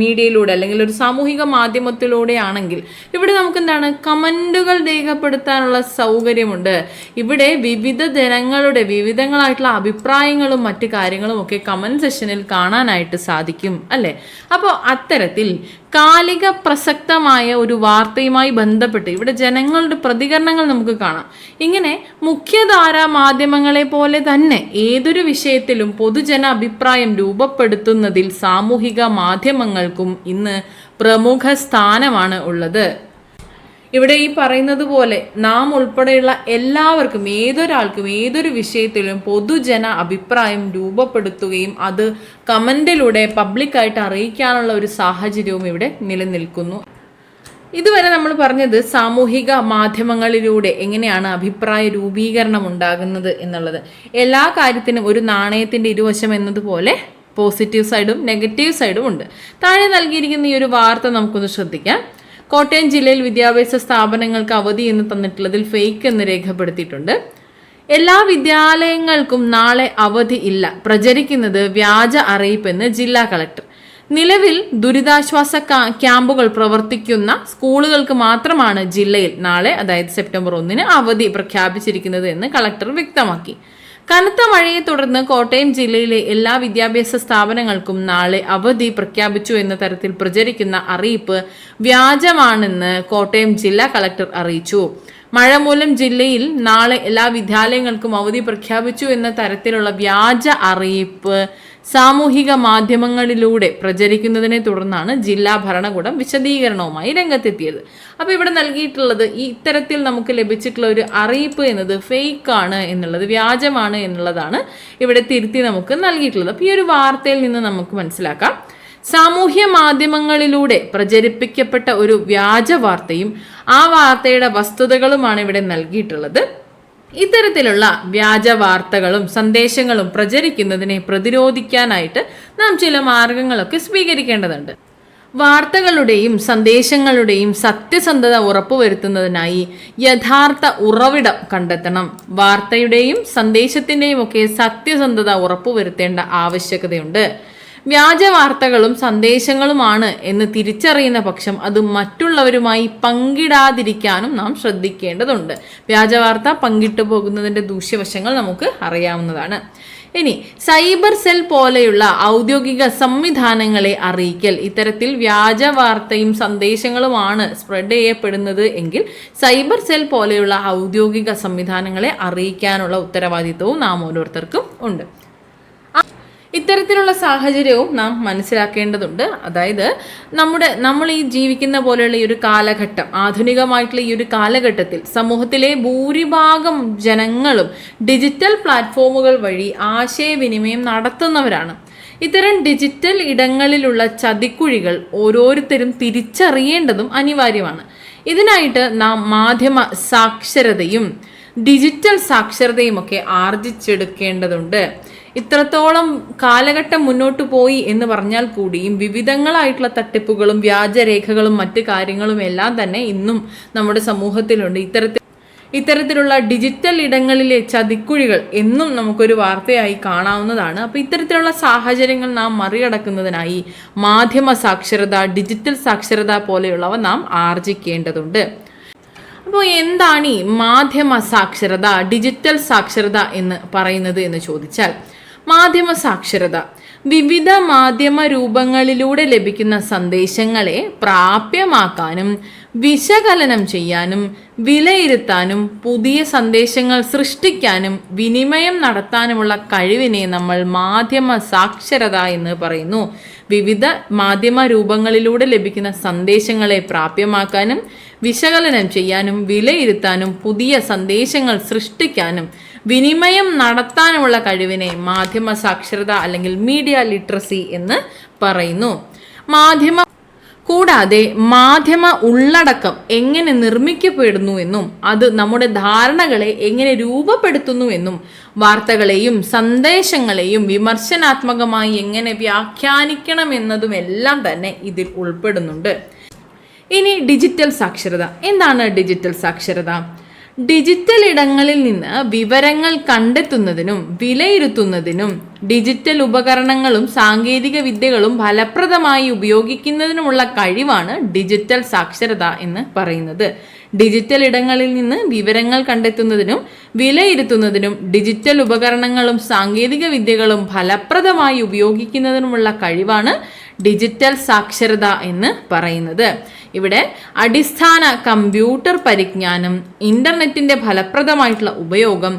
മീഡിയയിലൂടെ അല്ലെങ്കിൽ ഒരു സാമൂഹിക മാധ്യമത്തിലൂടെ ആണെങ്കിൽ ഇവിടെ നമുക്ക് എന്താണ് കമന്റുകൾ രേഖപ്പെടുത്താനുള്ള സൗകര്യമുണ്ട്. ഇവിടെ വിവിധ ജനങ്ങളുടെ വിവിധങ്ങളായിട്ടുള്ള അഭിപ്രായങ്ങളും മറ്റു കാര്യങ്ങളും ഒക്കെ കമന്റ് സെക്ഷനിൽ കാണാനായിട്ട് സാധിക്കും അല്ലേ. അപ്പോൾ അത്തരത്തിൽ കാലിക പ്രസക്തമായ ഒരു വാർത്തയുമായി ബന്ധപ്പെട്ട് ഇവിടെ ജനങ്ങളുടെ പ്രതികരണങ്ങൾ നമുക്ക് കാണാം. ഇങ്ങനെ മുഖ്യധാരാ മാധ്യമങ്ങളെ പോലെ തന്നെ ഏതൊരു വിഷയത്തിലും പൊതുജന അഭിപ്രായം രൂപപ്പെടുത്തുന്നതിൽ സാമൂഹിക മാധ്യമങ്ങൾക്കും ഇന്ന് പ്രമുഖ സ്ഥാനമാണ് ഉള്ളത്. ഇവിടെ ഈ പറയുന്നത് പോലെ നാം ഉൾപ്പെടെയുള്ള എല്ലാവർക്കും, ഏതൊരാൾക്കും ഏതൊരു വിഷയത്തിലും പൊതുജന അഭിപ്രായം രൂപപ്പെടുത്തുകയും അത് കമന്റിലൂടെ പബ്ലിക്കായിട്ട് അറിയിക്കാനുള്ള ഒരു സാഹചര്യവും ഇവിടെ നിലനിൽക്കുന്നു. ഇതുവരെ നമ്മൾ പറഞ്ഞത് സാമൂഹിക മാധ്യമങ്ങളിലൂടെ എങ്ങനെയാണ് അഭിപ്രായ രൂപീകരണം ഉണ്ടാകുന്നത് എന്നുള്ളത്. എല്ലാ കാര്യത്തിനും ഒരു നാണയത്തിന്റെ ഇരുവശം എന്നതുപോലെ പോസിറ്റീവ് സൈഡും നെഗറ്റീവ് സൈഡും ഉണ്ട്. താഴെ നൽകിയിരിക്കുന്ന ഈ ഒരു വാർത്ത നമുക്കൊന്ന് ശ്രദ്ധിക്കാം. കോട്ടയം ജില്ലയിൽ വിദ്യാഭ്യാസ സ്ഥാപനങ്ങൾക്ക് അവധി എന്ന് തന്നിട്ടുള്ളതിൽ ഫേക്ക് എന്ന് രേഖപ്പെടുത്തിയിട്ടുണ്ട്. എല്ലാ വിദ്യാലയങ്ങൾക്കും നാളെ അവധി ഇല്ല, പ്രചരിക്കുന്നത് വ്യാജ അറിയിപ്പെന്ന് ജില്ലാ കളക്ടർ. നിലവിൽ ദുരിതാശ്വാസ ക്യാമ്പുകൾ പ്രവർത്തിക്കുന്ന സ്കൂളുകൾക്ക് മാത്രമാണ് ജില്ലയിൽ നാളെ, അതായത് സെപ്റ്റംബർ 1 അവധി പ്രഖ്യാപിച്ചിരിക്കുന്നത് എന്ന് കളക്ടർ വ്യക്തമാക്കി. കനത്ത മഴയെ തുടർന്ന് കോട്ടയം ജില്ലയിലെ എല്ലാ വിദ്യാഭ്യാസ സ്ഥാപനങ്ങൾക്കും നാളെ അവധി പ്രഖ്യാപിച്ചു എന്ന തരത്തിൽ പ്രചരിക്കുന്ന അറിയിപ്പ് വ്യാജമാണെന്ന് കോട്ടയം ജില്ലാ കളക്ടർ അറിയിച്ചു. മഴ മൂലം ജില്ലയിൽ നാളെ എല്ലാ വിദ്യാലയങ്ങൾക്കും അവധി പ്രഖ്യാപിച്ചു എന്ന തരത്തിലുള്ള വ്യാജ അറിയിപ്പ് സാമൂഹിക മാധ്യമങ്ങളിലൂടെ പ്രചരിക്കുന്നതിനെ തുടർന്നാണ് ജില്ലാ ഭരണകൂടം വിശദീകരണവുമായി രംഗത്തെത്തിയത്. അപ്പോൾ ഇവിടെ നൽകിയിട്ടുള്ളത് ഈ ഇത്തരത്തിൽ നമുക്ക് ലഭിച്ചിട്ടുള്ള ഒരു അറിയിപ്പ് എന്നത് ഫേക്ക് ആണ് എന്നുള്ളത്, വ്യാജമാണ് എന്നുള്ളതാണ് ഇവിടെ തിരുത്തി നമുക്ക് നൽകിയിട്ടുള്ളത്. അപ്പോൾ ഈ ഒരു വാർത്തയിൽ നിന്ന് നമുക്ക് മനസ്സിലാക്കാം, സാമൂഹ്യ മാധ്യമങ്ങളിലൂടെ പ്രചരിപ്പിക്കപ്പെട്ട ഒരു വ്യാജ വാർത്തയും ആ വാർത്തയുടെ വസ്തുതകളുമാണ് ഇവിടെ നൽകിയിട്ടുള്ളത്. ഇത്തരത്തിലുള്ള വ്യാജ വാർത്തകളും സന്ദേശങ്ങളും പ്രചരിക്കുന്നതിനെ പ്രതിരോധിക്കാനായിട്ട് നാം ചില മാർഗങ്ങളൊക്കെ സ്വീകരിക്കേണ്ടതുണ്ട്. വാർത്തകളുടെയും സന്ദേശങ്ങളുടെയും സത്യസന്ധത ഉറപ്പുവരുത്തുന്നതിനായി യഥാർത്ഥ ഉറവിടം കണ്ടെത്തണം. വാർത്തയുടെയും സന്ദേശത്തിൻ്റെയും ഒക്കെ സത്യസന്ധത ഉറപ്പുവരുത്തേണ്ട ആവശ്യകതയുണ്ട്. വ്യാജ വാർത്തകളും സന്ദേശങ്ങളുമാണ് എന്ന് തിരിച്ചറിയുന്ന പക്ഷം അത് മറ്റുള്ളവരുമായി പങ്കിടാതിരിക്കാനും നാം ശ്രദ്ധിക്കേണ്ടതുണ്ട്. വ്യാജവാർത്ത പങ്കിട്ടു പോകുന്നതിൻ്റെ ദൂഷ്യവശങ്ങൾ നമുക്ക് അറിയാവുന്നതാണ്. ഇനി സൈബർ സെൽ പോലെയുള്ള ഔദ്യോഗിക സംവിധാനങ്ങളെ അറിയിക്കൽ. ഇത്തരത്തിൽ വ്യാജ വാർത്തയും സന്ദേശങ്ങളുമാണ് സ്പ്രെഡ് ചെയ്യപ്പെടുന്നത് എങ്കിൽ സൈബർ സെൽ പോലെയുള്ള ഔദ്യോഗിക സംവിധാനങ്ങളെ അറിയിക്കാനുള്ള ഉത്തരവാദിത്വവും നാം ഓരോരുത്തർക്കും ഉണ്ട്. ഇത്തരത്തിലുള്ള സാഹചര്യവും നാം മനസ്സിലാക്കേണ്ടതുണ്ട്. അതായത് നമ്മൾ ഈ ജീവിക്കുന്ന പോലെയുള്ള ഈ ഒരു കാലഘട്ടം, ആധുനികമായിട്ടുള്ള ഈ ഒരു കാലഘട്ടത്തിൽ സമൂഹത്തിലെ ഭൂരിഭാഗം ജനങ്ങളും ഡിജിറ്റൽ പ്ലാറ്റ്ഫോമുകൾ വഴി ആശയവിനിമയം നടത്തുന്നവരാണ്. ഇത്തരം ഡിജിറ്റൽ ഇടങ്ങളിലുള്ള ചതിക്കുഴികൾ ഓരോരുത്തരും തിരിച്ചറിയേണ്ടതും അനിവാര്യമാണ്. ഇതിനായിട്ട് നാം മാധ്യമ സാക്ഷരതയും ഡിജിറ്റൽ സാക്ഷരതയും ഒക്കെ ആർജിച്ചെടുക്കേണ്ടതുണ്ട്. ഇത്രത്തോളം കാലഘട്ടം മുന്നോട്ട് പോയി എന്ന് പറഞ്ഞാൽ കൂടിയും വിവിധങ്ങളായിട്ടുള്ള തട്ടിപ്പുകളും വ്യാജരേഖകളും മറ്റു കാര്യങ്ങളും എല്ലാം തന്നെ ഇന്നും നമ്മുടെ സമൂഹത്തിലുണ്ട്. ഇത്തരത്തിലുള്ള ഡിജിറ്റൽ ഇടങ്ങളിലെ ചതിക്കുഴികൾ എന്നും നമുക്കൊരു വാർത്തയായി കാണാവുന്നതാണ്. അപ്പോൾ ഇത്തരത്തിലുള്ള സാഹചര്യങ്ങൾ നാം മറികടക്കുന്നതിനായി മാധ്യമ സാക്ഷരത, ഡിജിറ്റൽ സാക്ഷരത പോലെയുള്ളവ നാം ആർജിക്കേണ്ടതുണ്ട്. അപ്പോൾ എന്താണ് ഈ മാധ്യമ സാക്ഷരത, ഡിജിറ്റൽ സാക്ഷരത എന്ന് പറയുന്നത് എന്ന് ചോദിച്ചാൽ, മാധ്യമ സാക്ഷരത വിവിധ മാധ്യമ രൂപങ്ങളിലൂടെ ലഭിക്കുന്ന സന്ദേശങ്ങളെ പ്രാപ്യമാക്കാനും വിശകലനം ചെയ്യാനും വിലയിരുത്താനും പുതിയ സന്ദേശങ്ങൾ സൃഷ്ടിക്കാനും വിനിമയം നടത്താനുമുള്ള കഴിവിനെ നമ്മൾ മാധ്യമ സാക്ഷരത എന്ന് പറയുന്നു. വിവിധ മാധ്യമ രൂപങ്ങളിലൂടെ ലഭിക്കുന്ന സന്ദേശങ്ങളെ പ്രാപ്യമാക്കാനും വിശകലനം ചെയ്യാനും വിലയിരുത്താനും പുതിയ സന്ദേശങ്ങൾ സൃഷ്ടിക്കാനും വിനിമയം നടത്താനുമുള്ള കഴിവിനെ മാധ്യമ സാക്ഷരത അല്ലെങ്കിൽ മീഡിയ ലിറ്ററസി എന്ന് പറയുന്നു. കൂടാതെ മാധ്യമ ഉള്ളടക്കം എങ്ങനെ നിർമ്മിക്കപ്പെടുന്നു എന്നും അത് നമ്മുടെ ധാരണകളെ എങ്ങനെ രൂപപ്പെടുത്തുന്നു എന്നും വാർത്തകളെയും സന്ദേശങ്ങളെയും വിമർശനാത്മകമായി എങ്ങനെ വ്യാഖ്യാനിക്കണം എന്നതുമെല്ലാം തന്നെ ഇതിൽ ഉൾപ്പെടുന്നുണ്ട്. ഇനി ഡിജിറ്റൽ സാക്ഷരത. എന്താണ് ഡിജിറ്റൽ സാക്ഷരത? ഡിജിറ്റൽ ഇടങ്ങളിൽ നിന്ന് വിവരങ്ങൾ കണ്ടെത്തുന്നതിനും വിലയിരുത്തുന്നതിനും ഡിജിറ്റൽ ഉപകരണങ്ങളും സാങ്കേതിക വിദ്യകളും ഫലപ്രദമായി ഉപയോഗിക്കുന്നതിനുമുള്ള കഴിവാണ് ഡിജിറ്റൽ സാക്ഷരത എന്ന് പറയുന്നത്. ഡിജിറ്റൽ ഇടങ്ങളിൽ നിന്ന് വിവരങ്ങൾ കണ്ടെത്തുന്നതിനും വിലയിരുത്തുന്നതിനും ഡിജിറ്റൽ ഉപകരണങ്ങളും സാങ്കേതിക വിദ്യകളും ഫലപ്രദമായി ഉപയോഗിക്കുന്നതിനുമുള്ള കഴിവാണ് ഡിജിറ്റൽ സാക്ഷരത എന്ന് പറയുന്നത്. ഇവിടെ അടിസ്ഥാന കമ്പ്യൂട്ടർ പരിജ്ഞാനം, ഇന്റർനെറ്റിന്റെ ഫലപ്രദമായിട്ടുള്ള ഉപയോഗം,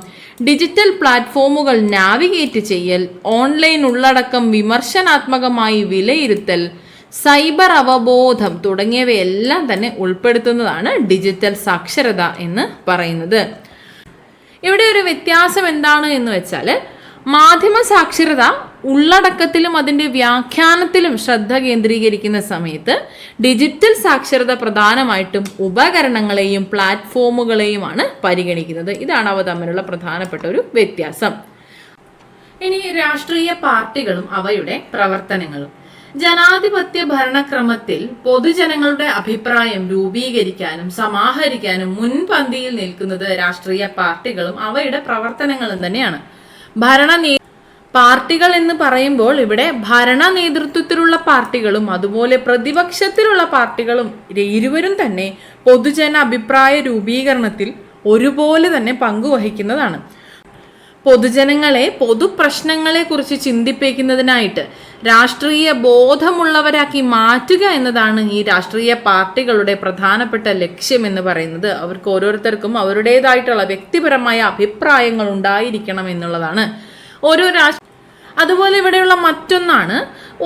ഡിജിറ്റൽ പ്ലാറ്റ്ഫോമുകൾ നാവിഗേറ്റ് ചെയ്യൽ, ഓൺലൈൻ ഉള്ളടക്കം വിമർശനാത്മകമായി വിലയിരുത്തൽ, സൈബർ അവബോധം തുടങ്ങിയവയെല്ലാം തന്നെ ഉൾപ്പെടുത്തുന്നതാണ് ഡിജിറ്റൽ സാക്ഷരത എന്ന് പറയുന്നത്. ഇവിടെ ഒരു വ്യത്യാസം എന്താണ് എന്ന് വെച്ചാൽ, മാധ്യമ സാക്ഷരത ഉള്ളടക്കത്തിലും അതിൻ്റെ വ്യാഖ്യാനത്തിലും ശ്രദ്ധ കേന്ദ്രീകരിക്കുന്ന സമയത്ത് ഡിജിറ്റൽ സാക്ഷരത പ്രധാനമായിട്ടും ഉപകരണങ്ങളെയും പ്ലാറ്റ്ഫോമുകളെയുമാണ് പരിഗണിക്കുന്നത്. ഇതാണ് അവ തമ്മിലുള്ള പ്രധാനപ്പെട്ട ഒരു വ്യത്യാസം. ഇനി രാഷ്ട്രീയ പാർട്ടികളും അവയുടെ പ്രവർത്തനങ്ങളും. ജനാധിപത്യ ഭരണക്രമത്തിൽ പൊതുജനങ്ങളുടെ അഭിപ്രായം രൂപീകരിക്കാനും സമാഹരിക്കാനും മുൻപന്തിയിൽ നിൽക്കുന്നത് രാഷ്ട്രീയ പാർട്ടികളും അവയുടെ പ്രവർത്തനങ്ങളും തന്നെയാണ്. പാർട്ടികൾ എന്ന് പറയുമ്പോൾ ഇവിടെ ഭരണ നേതൃത്വത്തിലുള്ള പാർട്ടികളും അതുപോലെ പ്രതിപക്ഷത്തിലുള്ള പാർട്ടികളും ഇരുവരും തന്നെ പൊതുജന അഭിപ്രായ രൂപീകരണത്തിൽ ഒരുപോലെ തന്നെ പങ്കുവഹിക്കുന്നതാണ്. പൊതുജനങ്ങളെ പൊതുപ്രശ്നങ്ങളെ കുറിച്ച് ചിന്തിപ്പിക്കുന്നതിനായിട്ട് രാഷ്ട്രീയ ബോധമുള്ളവരാക്കി മാറ്റുക എന്നതാണ് ഈ രാഷ്ട്രീയ പാർട്ടികളുടെ പ്രധാനപ്പെട്ട ലക്ഷ്യം എന്ന് പറയുന്നത്. അവർക്ക് ഓരോരുത്തർക്കും അവരുടേതായിട്ടുള്ള വ്യക്തിപരമായ അഭിപ്രായങ്ങൾ ഉണ്ടായിരിക്കണം എന്നുള്ളതാണ്. അതുപോലെ ഇവിടെയുള്ള മറ്റൊന്നാണ്,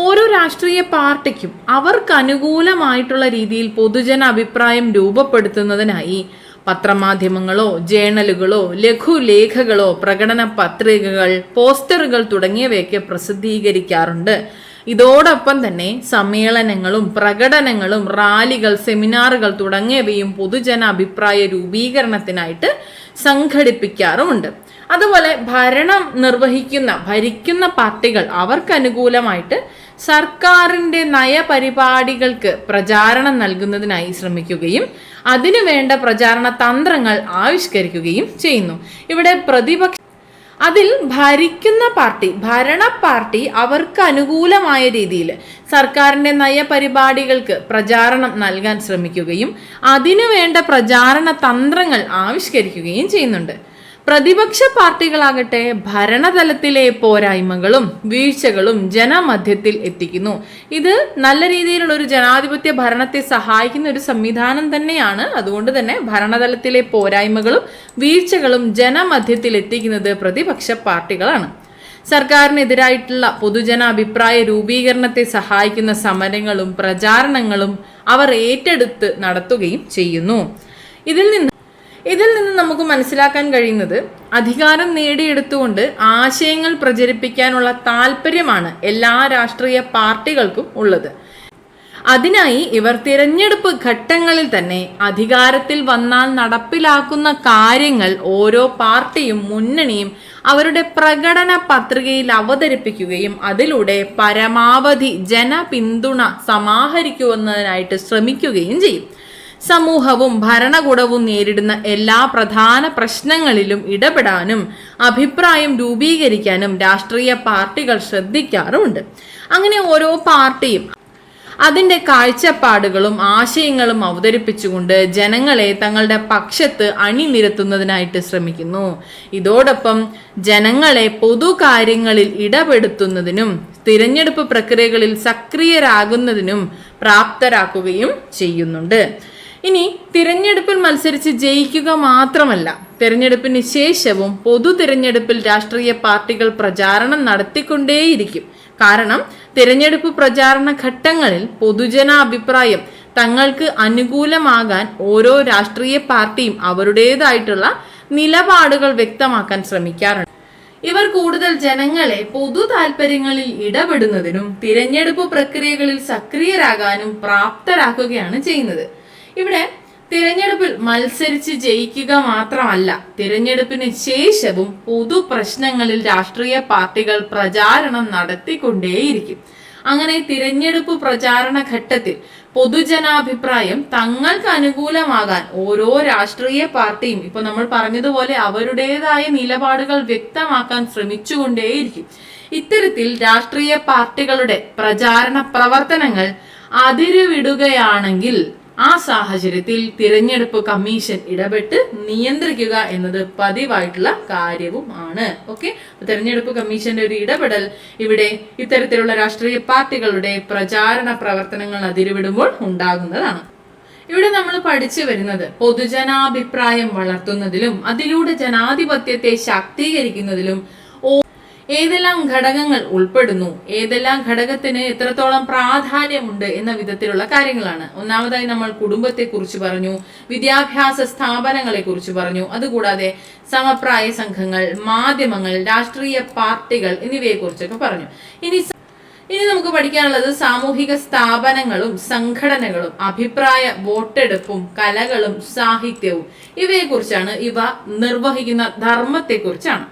ഓരോ രാഷ്ട്രീയ പാർട്ടിക്കും അവർക്ക് അനുകൂലമായിട്ടുള്ള രീതിയിൽ പൊതുജന അഭിപ്രായം രൂപപ്പെടുത്തുന്നതിനായി പത്രമാധ്യമങ്ങളോ ജേണലുകളോ ലഘുലേഖകളോ പ്രകടന പത്രികകൾ പോസ്റ്ററുകൾ തുടങ്ങിയവയൊക്കെ പ്രസിദ്ധീകരിക്കാറുണ്ട്. ഇതോടൊപ്പം തന്നെ സമ്മേളനങ്ങളും പ്രകടനങ്ങളും റാലികൾ സെമിനാറുകൾ തുടങ്ങിയവയും പൊതുജന അഭിപ്രായ രൂപീകരണത്തിനായിട്ട് സംഘടിപ്പിക്കാറുമുണ്ട്. അതുപോലെ ഭരിക്കുന്ന പാർട്ടികൾ അവർക്ക് അനുകൂലമായിട്ട് സർക്കാരിൻ്റെ നയപരിപാടികൾക്ക് പ്രചാരണം നൽകുന്നതിനായി ശ്രമിക്കുകയും അതിനുവേണ്ട പ്രചാരണ തന്ത്രങ്ങൾ ആവിഷ്കരിക്കുകയും ചെയ്യുന്നു. ഇവിടെ അതിൽ ഭരിക്കുന്ന ഭരണ പാർട്ടി അവർക്ക് അനുകൂലമായ രീതിയിൽ സർക്കാരിൻ്റെ നയപരിപാടികൾക്ക് പ്രചാരണം നൽകാൻ ശ്രമിക്കുകയും അതിനുവേണ്ട പ്രചാരണ തന്ത്രങ്ങൾ ആവിഷ്കരിക്കുകയും ചെയ്യുന്നുണ്ട്. പ്രതിപക്ഷ പാർട്ടികളാകട്ടെ ഭരണതലത്തിലെ പോരായ്മകളും വീഴ്ചകളും ജനമധ്യത്തിൽ എത്തിക്കുന്നു. ഇത് നല്ല രീതിയിലുള്ള ഒരു ജനാധിപത്യ ഭരണത്തെ സഹായിക്കുന്ന ഒരു സംവിധാനം തന്നെയാണ്. അതുകൊണ്ട് തന്നെ ഭരണതലത്തിലെ പോരായ്മകളും വീഴ്ചകളും ജനമധ്യത്തിൽ എത്തിക്കുന്നത് പ്രതിപക്ഷ പാർട്ടികളാണ്. സർക്കാരിനെതിരായിട്ടുള്ള പൊതുജന അഭിപ്രായ രൂപീകരണത്തെ സഹായിക്കുന്ന സമരങ്ങളും പ്രചാരണങ്ങളും അവർ ഏറ്റെടുത്ത് നടത്തുകയും ചെയ്യുന്നു. ഇതിൽ നിന്ന് നമുക്ക് മനസ്സിലാക്കാൻ കഴിയുന്നത്, അധികാരം നേടിയെടുത്തുകൊണ്ട് ആശയങ്ങൾ പ്രചരിപ്പിക്കാനുള്ള താല്പര്യമാണ് എല്ലാ രാഷ്ട്രീയ പാർട്ടികൾക്കും ഉള്ളത്. അതിനായി ഇവർ തിരഞ്ഞെടുപ്പ് ഘട്ടങ്ങളിൽ തന്നെ അധികാരത്തിൽ വന്നാൽ നടപ്പിലാക്കുന്ന കാര്യങ്ങൾ ഓരോ പാർട്ടിയും മുന്നണിയും അവരുടെ പ്രകടന പത്രികയിൽ അവതരിപ്പിക്കുകയും അതിലൂടെ പരമാവധി ജനപിന്തുണ സമാഹരിക്കുന്നതിനായിട്ട് ശ്രമിക്കുകയും ചെയ്യും. സമൂഹവും ഭരണകൂടവും നേരിടുന്ന എല്ലാ പ്രധാന പ്രശ്നങ്ങളിലും ഇടപെടാനും അഭിപ്രായം രൂപീകരിക്കാനും രാഷ്ട്രീയ പാർട്ടികൾ ശ്രദ്ധിക്കാറുമുണ്ട്. അങ്ങനെ ഓരോ പാർട്ടിയും അതിൻ്റെ കാഴ്ചപ്പാടുകളും ആശയങ്ങളും അവതരിപ്പിച്ചുകൊണ്ട് ജനങ്ങളെ തങ്ങളുടെ പക്ഷത്ത് അണിനിരത്തുന്നതിനായിട്ട് ശ്രമിക്കുന്നു. ഇതോടൊപ്പം ജനങ്ങളെ പൊതുകാര്യങ്ങളിൽ ഇടപെടുത്തുന്നതിനും തിരഞ്ഞെടുപ്പ് പ്രക്രിയകളിൽ സക്രിയരാകുന്നതിനും പ്രാപ്തരാക്കുകയും ചെയ്യുന്നുണ്ട്. ഇനി തിരഞ്ഞെടുപ്പിൽ മത്സരിച്ച് ജയിക്കുക മാത്രമല്ല, തിരഞ്ഞെടുപ്പിന് ശേഷവും പൊതു തിരഞ്ഞെടുപ്പിൽ രാഷ്ട്രീയ പാർട്ടികൾ പ്രചാരണം നടത്തിക്കൊണ്ടേയിരിക്കും. കാരണം തിരഞ്ഞെടുപ്പ് പ്രചാരണ ഘട്ടങ്ങളിൽ പൊതുജന അഭിപ്രായം തങ്ങൾക്ക് അനുകൂലമാകാൻ ഓരോ രാഷ്ട്രീയ പാർട്ടിയും അവരുടേതായിട്ടുള്ള നിലപാടുകൾ വ്യക്തമാക്കാൻ ശ്രമിക്കാറുണ്ട്. ഇവർ കൂടുതൽ ജനങ്ങളെ പൊതു താല്പര്യങ്ങളിൽ ഇടപെടുന്നതിനും തിരഞ്ഞെടുപ്പ് പ്രക്രിയകളിൽ സക്രിയരാകാനും പ്രാപ്തരാക്കുകയാണ് ചെയ്യുന്നത്. ഇവിടെ തിരഞ്ഞെടുപ്പിൽ മത്സരിച്ച് ജയിക്കുക മാത്രമല്ല, തിരഞ്ഞെടുപ്പിന് ശേഷവും പൊതു പ്രശ്നങ്ങളിൽ രാഷ്ട്രീയ പാർട്ടികൾ പ്രചാരണം നടത്തിക്കൊണ്ടേയിരിക്കും. അങ്ങനെ തിരഞ്ഞെടുപ്പ് പ്രചാരണ ഘട്ടത്തിൽ പൊതുജനാഭിപ്രായം തങ്ങൾക്ക് അനുകൂലമാകാൻ ഓരോ രാഷ്ട്രീയ പാർട്ടിയും ഇപ്പൊ നമ്മൾ പറഞ്ഞതുപോലെ അവരുടേതായ നിലപാടുകൾ വ്യക്തമാക്കാൻ ശ്രമിച്ചുകൊണ്ടേയിരിക്കും. ഇത്തരത്തിൽ രാഷ്ട്രീയ പാർട്ടികളുടെ പ്രചാരണ പ്രവർത്തനങ്ങൾ അതിരുവിടുകയാണെങ്കിൽ ആ സാഹചര്യത്തിൽ തിരഞ്ഞെടുപ്പ് കമ്മീഷൻ ഇടപെട്ട് നിയന്ത്രിക്കുക എന്നത് പതിവായിട്ടുള്ള കാര്യവും ആണ്. ഓക്കെ, തിരഞ്ഞെടുപ്പ് കമ്മീഷന്റെ ഒരു ഇടപെടൽ ഇവിടെ ഇത്തരത്തിലുള്ള രാഷ്ട്രീയ പാർട്ടികളുടെ പ്രചാരണ പ്രവർത്തനങ്ങൾ അതിരുവിടുമ്പോൾ ഉണ്ടാകുന്നതാണ്. ഇവിടെ നമ്മൾ പഠിച്ചു വരുന്നത് പൊതുജനാഭിപ്രായം വളർത്തുന്നതിലും അതിലൂടെ ജനാധിപത്യത്തെ ശാക്തീകരിക്കുന്നതിലും ഏതെല്ലാം ഘടകങ്ങൾ ഉൾപ്പെടുന്നു, ഏതെല്ലാം ഘടകത്തിന് എത്രത്തോളം പ്രാധാന്യമുണ്ട് എന്ന വിധത്തിലുള്ള കാര്യങ്ങളാണ്. ഒന്നാമതായി നമ്മൾ കുടുംബത്തെ കുറിച്ച് പറഞ്ഞു, വിദ്യാഭ്യാസ സ്ഥാപനങ്ങളെ കുറിച്ച് പറഞ്ഞു, അതുകൂടാതെ സമപ്രായ സംഘങ്ങൾ, മാധ്യമങ്ങൾ, രാഷ്ട്രീയ പാർട്ടികൾ എന്നിവയെ കുറിച്ചൊക്കെ പറഞ്ഞു. ഇനി നമുക്ക് പഠിക്കാനുള്ളത് സാമൂഹിക സ്ഥാപനങ്ങളും സംഘടനകളും അഭിപ്രായ വോട്ടെടുപ്പും കലകളും സാഹിത്യവും ഇവയെ കുറിച്ചാണ്. ഇവ നിർവഹിക്കുന്ന ധർമ്മത്തെ കുറിച്ചാണ്.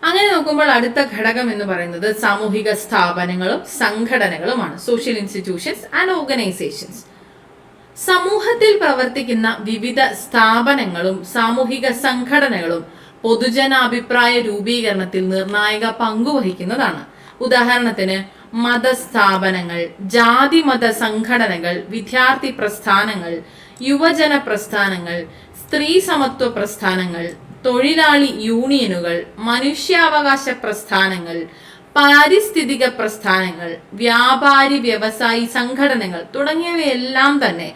അങ്ങനെ നോക്കുമ്പോൾ അടുത്ത ഘടകം എന്ന് പറയുന്നത് സാമൂഹിക സ്ഥാപനങ്ങളും സംഘടനകളുമാണ്. Social institutions and organisations. സമൂഹത്തിൽ പ്രവർത്തിക്കുന്ന വിവിധ സ്ഥാപനങ്ങളും സാമൂഹിക സംഘടനകളും പൊതുജനാഭിപ്രായ രൂപീകരണത്തിൽ നിർണായക പങ്കുവഹിക്കുന്നതാണ്. ഉദാഹരണത്തിന് മതസ്ഥാപനങ്ങൾ, ജാതി മത സംഘടനകൾ, വിദ്യാർത്ഥി പ്രസ്ഥാനങ്ങൾ, യുവജന പ്രസ്ഥാനങ്ങൾ, സ്ത്രീ സമത്വ പ്രസ്ഥാനങ്ങൾ, തൊഴിലാളി യൂണിയനുകൾ, മനുഷ്യാവകാശ പ്രസ്ഥാനങ്ങൾ, പാരിസ്ഥിതിക പ്രസ്ഥാനങ്ങൾ, വ്യാപാരി വ്യവസായി സംഘടനകൾ തുടങ്ങിയവയെല്ലാം തന്നെ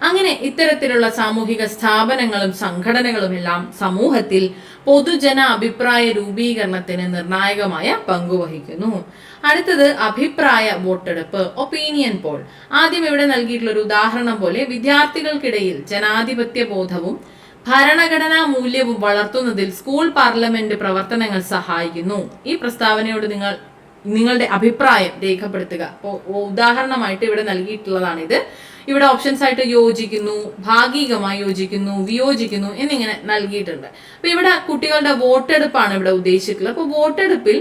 അങ്ങനെ ഇത്തരത്തിലുള്ള സാമൂഹിക സ്ഥാപനങ്ങളും സംഘടനകളും എല്ലാം സമൂഹത്തിൽ പൊതുജന അഭിപ്രായ രൂപീകരണത്തിന് നിർണായകമായ പങ്കുവഹിക്കുന്നു. അടുത്തത് അഭിപ്രായ വോട്ടെടുപ്പ്, ഒപ്പീനിയൻ പോൾ. ആദ്യം ഇവിടെ നൽകിയിട്ടുള്ള ഒരു ഉദാഹരണം പോലെ വിദ്യാർത്ഥികൾക്കിടയിൽ ജനാധിപത്യ ബോധവും ഭരണഘടനാ മൂല്യവും വളർത്തുന്നതിൽ സ്കൂൾ പാർലമെന്റ് പ്രവർത്തനങ്ങൾ സഹായിക്കുന്നു. ഈ പ്രസ്താവനയോട് നിങ്ങളുടെ അഭിപ്രായം രേഖപ്പെടുത്തുക. ഉദാഹരണമായിട്ട് ഇവിടെ നൽകിയിട്ടുള്ളതാണ് ഇത്. ഇവിടെ ഓപ്ഷൻസ് ആയിട്ട് യോജിക്കുന്നു, ഭാഗികമായി യോജിക്കുന്നു, വിയോജിക്കുന്നു എന്നിങ്ങനെ നൽകിയിട്ടുണ്ട്. അപ്പൊ ഇവിടെ കുട്ടികളുടെ വോട്ടെടുപ്പാണ് ഇവിടെ ഉദ്ദേശിച്ചിട്ടുള്ളത്. അപ്പൊ വോട്ടെടുപ്പിൽ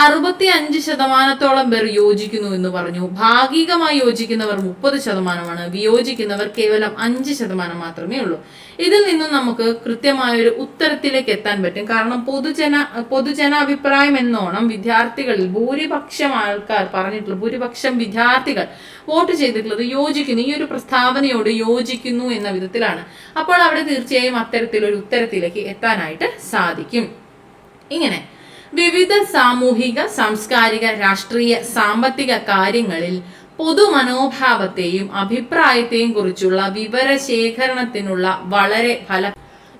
65% പേർ യോജിക്കുന്നു എന്ന് പറഞ്ഞു. ഭാഗികമായി യോജിക്കുന്നവർ 30%, വിയോജിക്കുന്നവർ കേവലം 5% മാത്രമേ ഉള്ളൂ. ഇതിൽ നിന്നും നമുക്ക് കൃത്യമായ ഒരു ഉത്തരത്തിലേക്ക് എത്താൻ പറ്റും. കാരണം പൊതുജനാഭിപ്രായം എന്നോണം വിദ്യാർത്ഥികളിൽ ഭൂരിപക്ഷം ആൾക്കാർ ഭൂരിപക്ഷം വിദ്യാർത്ഥികൾ വോട്ട് ചെയ്തിട്ടുള്ളത് യോജിക്കുന്നു, ഈ ഒരു പ്രസ്താവനയോട് യോജിക്കുന്നു എന്ന വിധത്തിലാണ്. അപ്പോൾ അവിടെ തീർച്ചയായും അത്തരത്തിലൊരു ഉത്തരത്തിലേക്ക് എത്താനായിട്ട് സാധിക്കും. ഇങ്ങനെ വിവിധ സാമൂഹിക, സാംസ്കാരിക, രാഷ്ട്രീയ, സാമ്പത്തിക കാര്യങ്ങളിൽ പൊതുമനോഭാവത്തെയും അഭിപ്രായത്തെയും കുറിച്ചുള്ള വിവരശേഖരണത്തിനുള്ള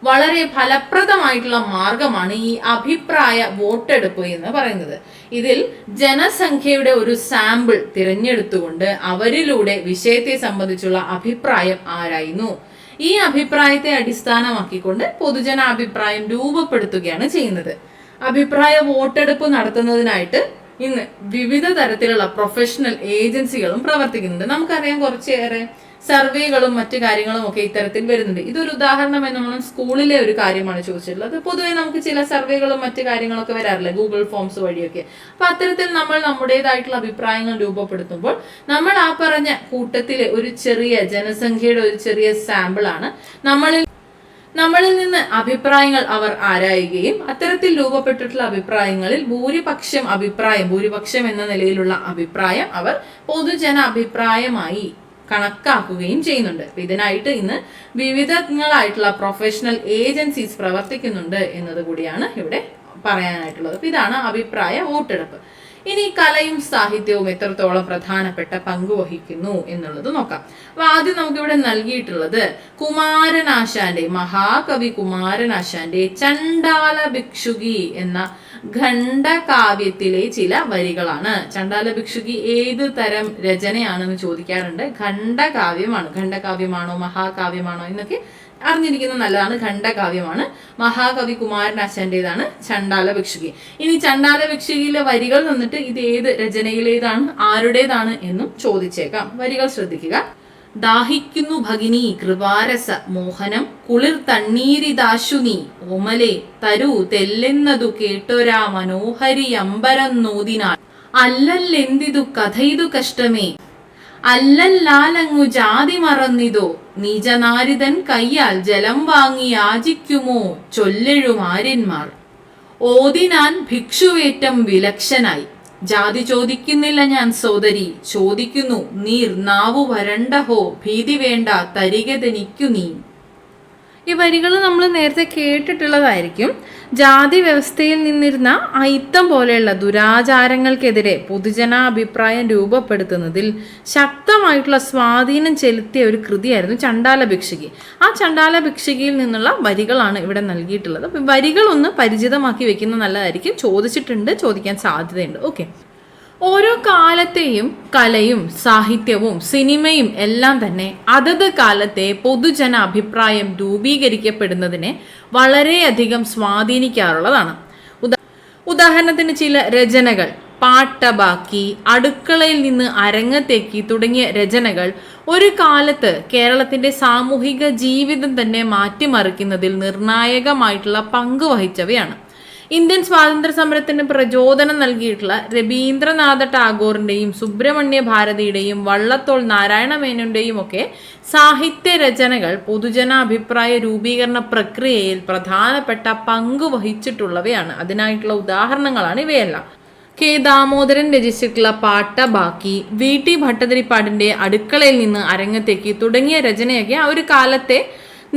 വളരെ ഫലപ്രദമായിട്ടുള്ള മാർഗമാണ് ഈ അഭിപ്രായ വോട്ടെടുപ്പ് എന്ന് പറയുന്നത്. ഇതിൽ ജനസംഖ്യയുടെ ഒരു സാമ്പിൾ തിരഞ്ഞെടുത്തുകൊണ്ട് അവരിലൂടെ വിഷയത്തെ സംബന്ധിച്ചുള്ള അഭിപ്രായം ആരായുന്നു. ഈ അഭിപ്രായത്തെ അടിസ്ഥാനമാക്കിക്കൊണ്ട് പൊതുജനാഭിപ്രായം രൂപപ്പെടുത്തുകയാണ് ചെയ്യുന്നത്. അഭിപ്രായ വോട്ടെടുപ്പ് നടത്തുന്നതിനായിട്ട് ഇന്ന് വിവിധ തരത്തിലുള്ള പ്രൊഫഷണൽ ഏജൻസികളും പ്രവർത്തിക്കുന്നുണ്ട്. നമുക്കറിയാം കുറച്ചേറെ സർവേകളും മറ്റു കാര്യങ്ങളും ഒക്കെ ഇത്തരത്തിൽ വരുന്നുണ്ട്. ഇതൊരു ഉദാഹരണം നമ്മൾ സ്കൂളിലെ ഒരു കാര്യമാണ് ചോദിച്ചിട്ടുള്ളത്. പൊതുവെ നമുക്ക് ചില സർവേകളും മറ്റു കാര്യങ്ങളൊക്കെ വരാറില്ല ഗൂഗിൾ ഫോംസ് വഴിയൊക്കെ. അപ്പൊ അത്തരത്തിൽ നമ്മൾ നമ്മുടേതായിട്ടുള്ള അഭിപ്രായങ്ങൾ രൂപപ്പെടുത്തുമ്പോൾ നമ്മൾ ആ പറഞ്ഞ കൂട്ടത്തിലെ ഒരു ചെറിയ ജനസംഖ്യയുടെ ഒരു ചെറിയ സാമ്പിൾ ആണ് നമ്മളിൽ നിന്ന് അഭിപ്രായങ്ങൾ അവർ ആരായുകയും അത്തരത്തിൽ രൂപപ്പെട്ടിട്ടുള്ള അഭിപ്രായങ്ങളിൽ ഭൂരിപക്ഷം എന്ന നിലയിലുള്ള അഭിപ്രായം അവർ പൊതുജന അഭിപ്രായമായി കണക്കാക്കുകയും ചെയ്യുന്നുണ്ട്. അപ്പൊ ഇതിനായിട്ട് ഇന്ന് വിവിധങ്ങളായിട്ടുള്ള പ്രൊഫഷണൽ ഏജൻസീസ് പ്രവർത്തിക്കുന്നുണ്ട് എന്നത് കൂടിയാണ് ഇവിടെ പറയാനായിട്ടുള്ളത്. അപ്പൊ ഇതാണ് അഭിപ്രായ വോട്ടെടുപ്പ്. ഇനി കലയും സാഹിത്യവും എത്രത്തോളം പ്രധാനപ്പെട്ട പങ്ക് വഹിക്കുന്നു എന്നുള്ളത് നോക്കാം. അപ്പൊ ആദ്യം നമുക്കിവിടെ നൽകിയിട്ടുള്ളത് മഹാകവി കുമാരനാശാന്റെ ചണ്ടാല ഭിക്ഷുകി എന്ന ഖണ്ഡകാവ്യത്തിലെ ചില വരികളാണ്. ചണ്ടാല ഭിക്ഷുകി ഏത് തരം രചനയാണെന്ന് ചോദിക്കാറുണ്ട്. ഖണ്ഡകാവ്യമാണോ മഹാകാവ്യമാണോ എന്നൊക്കെ അറിഞ്ഞിരിക്കുന്നത് നല്ലതാണ്. ഖണ്ഡകാവ്യമാണ്. മഹാകവി കുമാരനാശാന്റേതാണ് ചണ്ടാല ഭിക്ഷുകി. ഇനി ചണ്ടാല ഭിക്ഷുകിയിലെ വരികൾ തന്നിട്ട് ഇത് ഏത് രചനയിലേതാണ്, ആരുടേതാണ് എന്നും ചോദിച്ചേക്കാം. വരികൾ ശ്രദ്ധിക്കുക. ദാഹിക്കുന്നു ഭഗിനി കൃപാരസ മോഹനം കുളിർ തണ്ണീരിദാശുനി ഓമലെ തരൂ തെല്ലെന്നതു കേട്ടൊരാ മനോഹരി അമ്പരം നോദിനാൽ അല്ലല്ലെന്തിതു കഥയിതു കഷ്ടമേ അല്ലല്ലാലങ്ങു ജാതി മറന്നിതോ നീചനാരിതൻ കയ്യാൽ ജലം വാങ്ങി യാചിക്കുമോ ചൊല്ലെഴുമാര്യന്മാർ ഓതിനാൻ ഭിക്ഷുവേറ്റം വിലക്ഷനായി ജാതി ചോദിക്കുന്നില്ല ഞാൻ സോദരി ചോദിക്കുന്നു നീർ നാവു വരണ്ടഹോ ഭീതി വേണ്ട തരികെതനിക്കു നീ. ഈ വരികൾ നമ്മൾ നേരത്തെ കേട്ടിട്ടുള്ളതായിരിക്കും. ജാതി വ്യവസ്ഥയിൽ നിന്നിരുന്ന അയിത്തം പോലെയുള്ള ദുരാചാരങ്ങൾക്കെതിരെ പൊതുജനാഭിപ്രായം രൂപപ്പെടുത്തുന്നതിൽ ശക്തമായിട്ടുള്ള സ്വാധീനം ചെലുത്തിയ ഒരു കൃതിയായിരുന്നു ചണ്ടാല ഭിക്ഷുകി. ആ ചണ്ടാല ഭിക്ഷുകിയിൽ നിന്നുള്ള വരികളാണ് ഇവിടെ നൽകിയിട്ടുള്ളത്. അപ്പം വരികളൊന്ന് പരിചിതമാക്കി വെക്കുന്നത് നല്ലതായിരിക്കും. ചോദിച്ചിട്ടുണ്ട്, ചോദിക്കാൻ സാധ്യതയുണ്ട്. ഓക്കെ. ഓരോ കാലത്തെയും കലയും സാഹിത്യവും സിനിമയും എല്ലാം തന്നെ അതത് കാലത്തെ പൊതുജന അഭിപ്രായം രൂപീകരിക്കപ്പെടുന്നതിനെ വളരെയധികം സ്വാധീനിക്കാറുള്ളതാണ്. ഉദാഹരണത്തിന് ചില രചനകൾ, പാട്ടബാക്കി, അടുക്കളയിൽ നിന്ന് അരങ്ങത്തേക്ക് തുടങ്ങിയ രചനകൾ ഒരു കാലത്ത് കേരളത്തിന്റെ സാമൂഹിക ജീവിതം തന്നെ മാറ്റിമറിക്കുന്നതിൽ നിർണായകമായിട്ടുള്ള പങ്ക് വഹിച്ചവയാണ്. ഇന്ത്യൻ സ്വാതന്ത്ര്യ സമരത്തിന് പ്രചോദനം നൽകിയിട്ടുള്ള രവീന്ദ്രനാഥ ടാഗോറിന്റെയും സുബ്രഹ്മണ്യ ഭാരതിയുടെയും വള്ളത്തോൾ നാരായണ മേനോന്റെയും ഒക്കെ സാഹിത്യ രചനകൾ പൊതുജനാഭിപ്രായ രൂപീകരണ പ്രക്രിയയിൽ പ്രധാനപ്പെട്ട പങ്ക് വഹിച്ചിട്ടുള്ളവയാണ്. അതിനായിട്ടുള്ള ഉദാഹരണങ്ങളാണ് ഇവയെല്ലാം. K Damodaran രചിച്ചിട്ടുള്ള Pattabakki, V T ഭട്ടതിരിപ്പാടിന്റെ അടുക്കളയിൽ നിന്ന് അരങ്ങത്തേക്ക് തുടങ്ങിയ രചനയൊക്കെ ആ ഒരു കാലത്തെ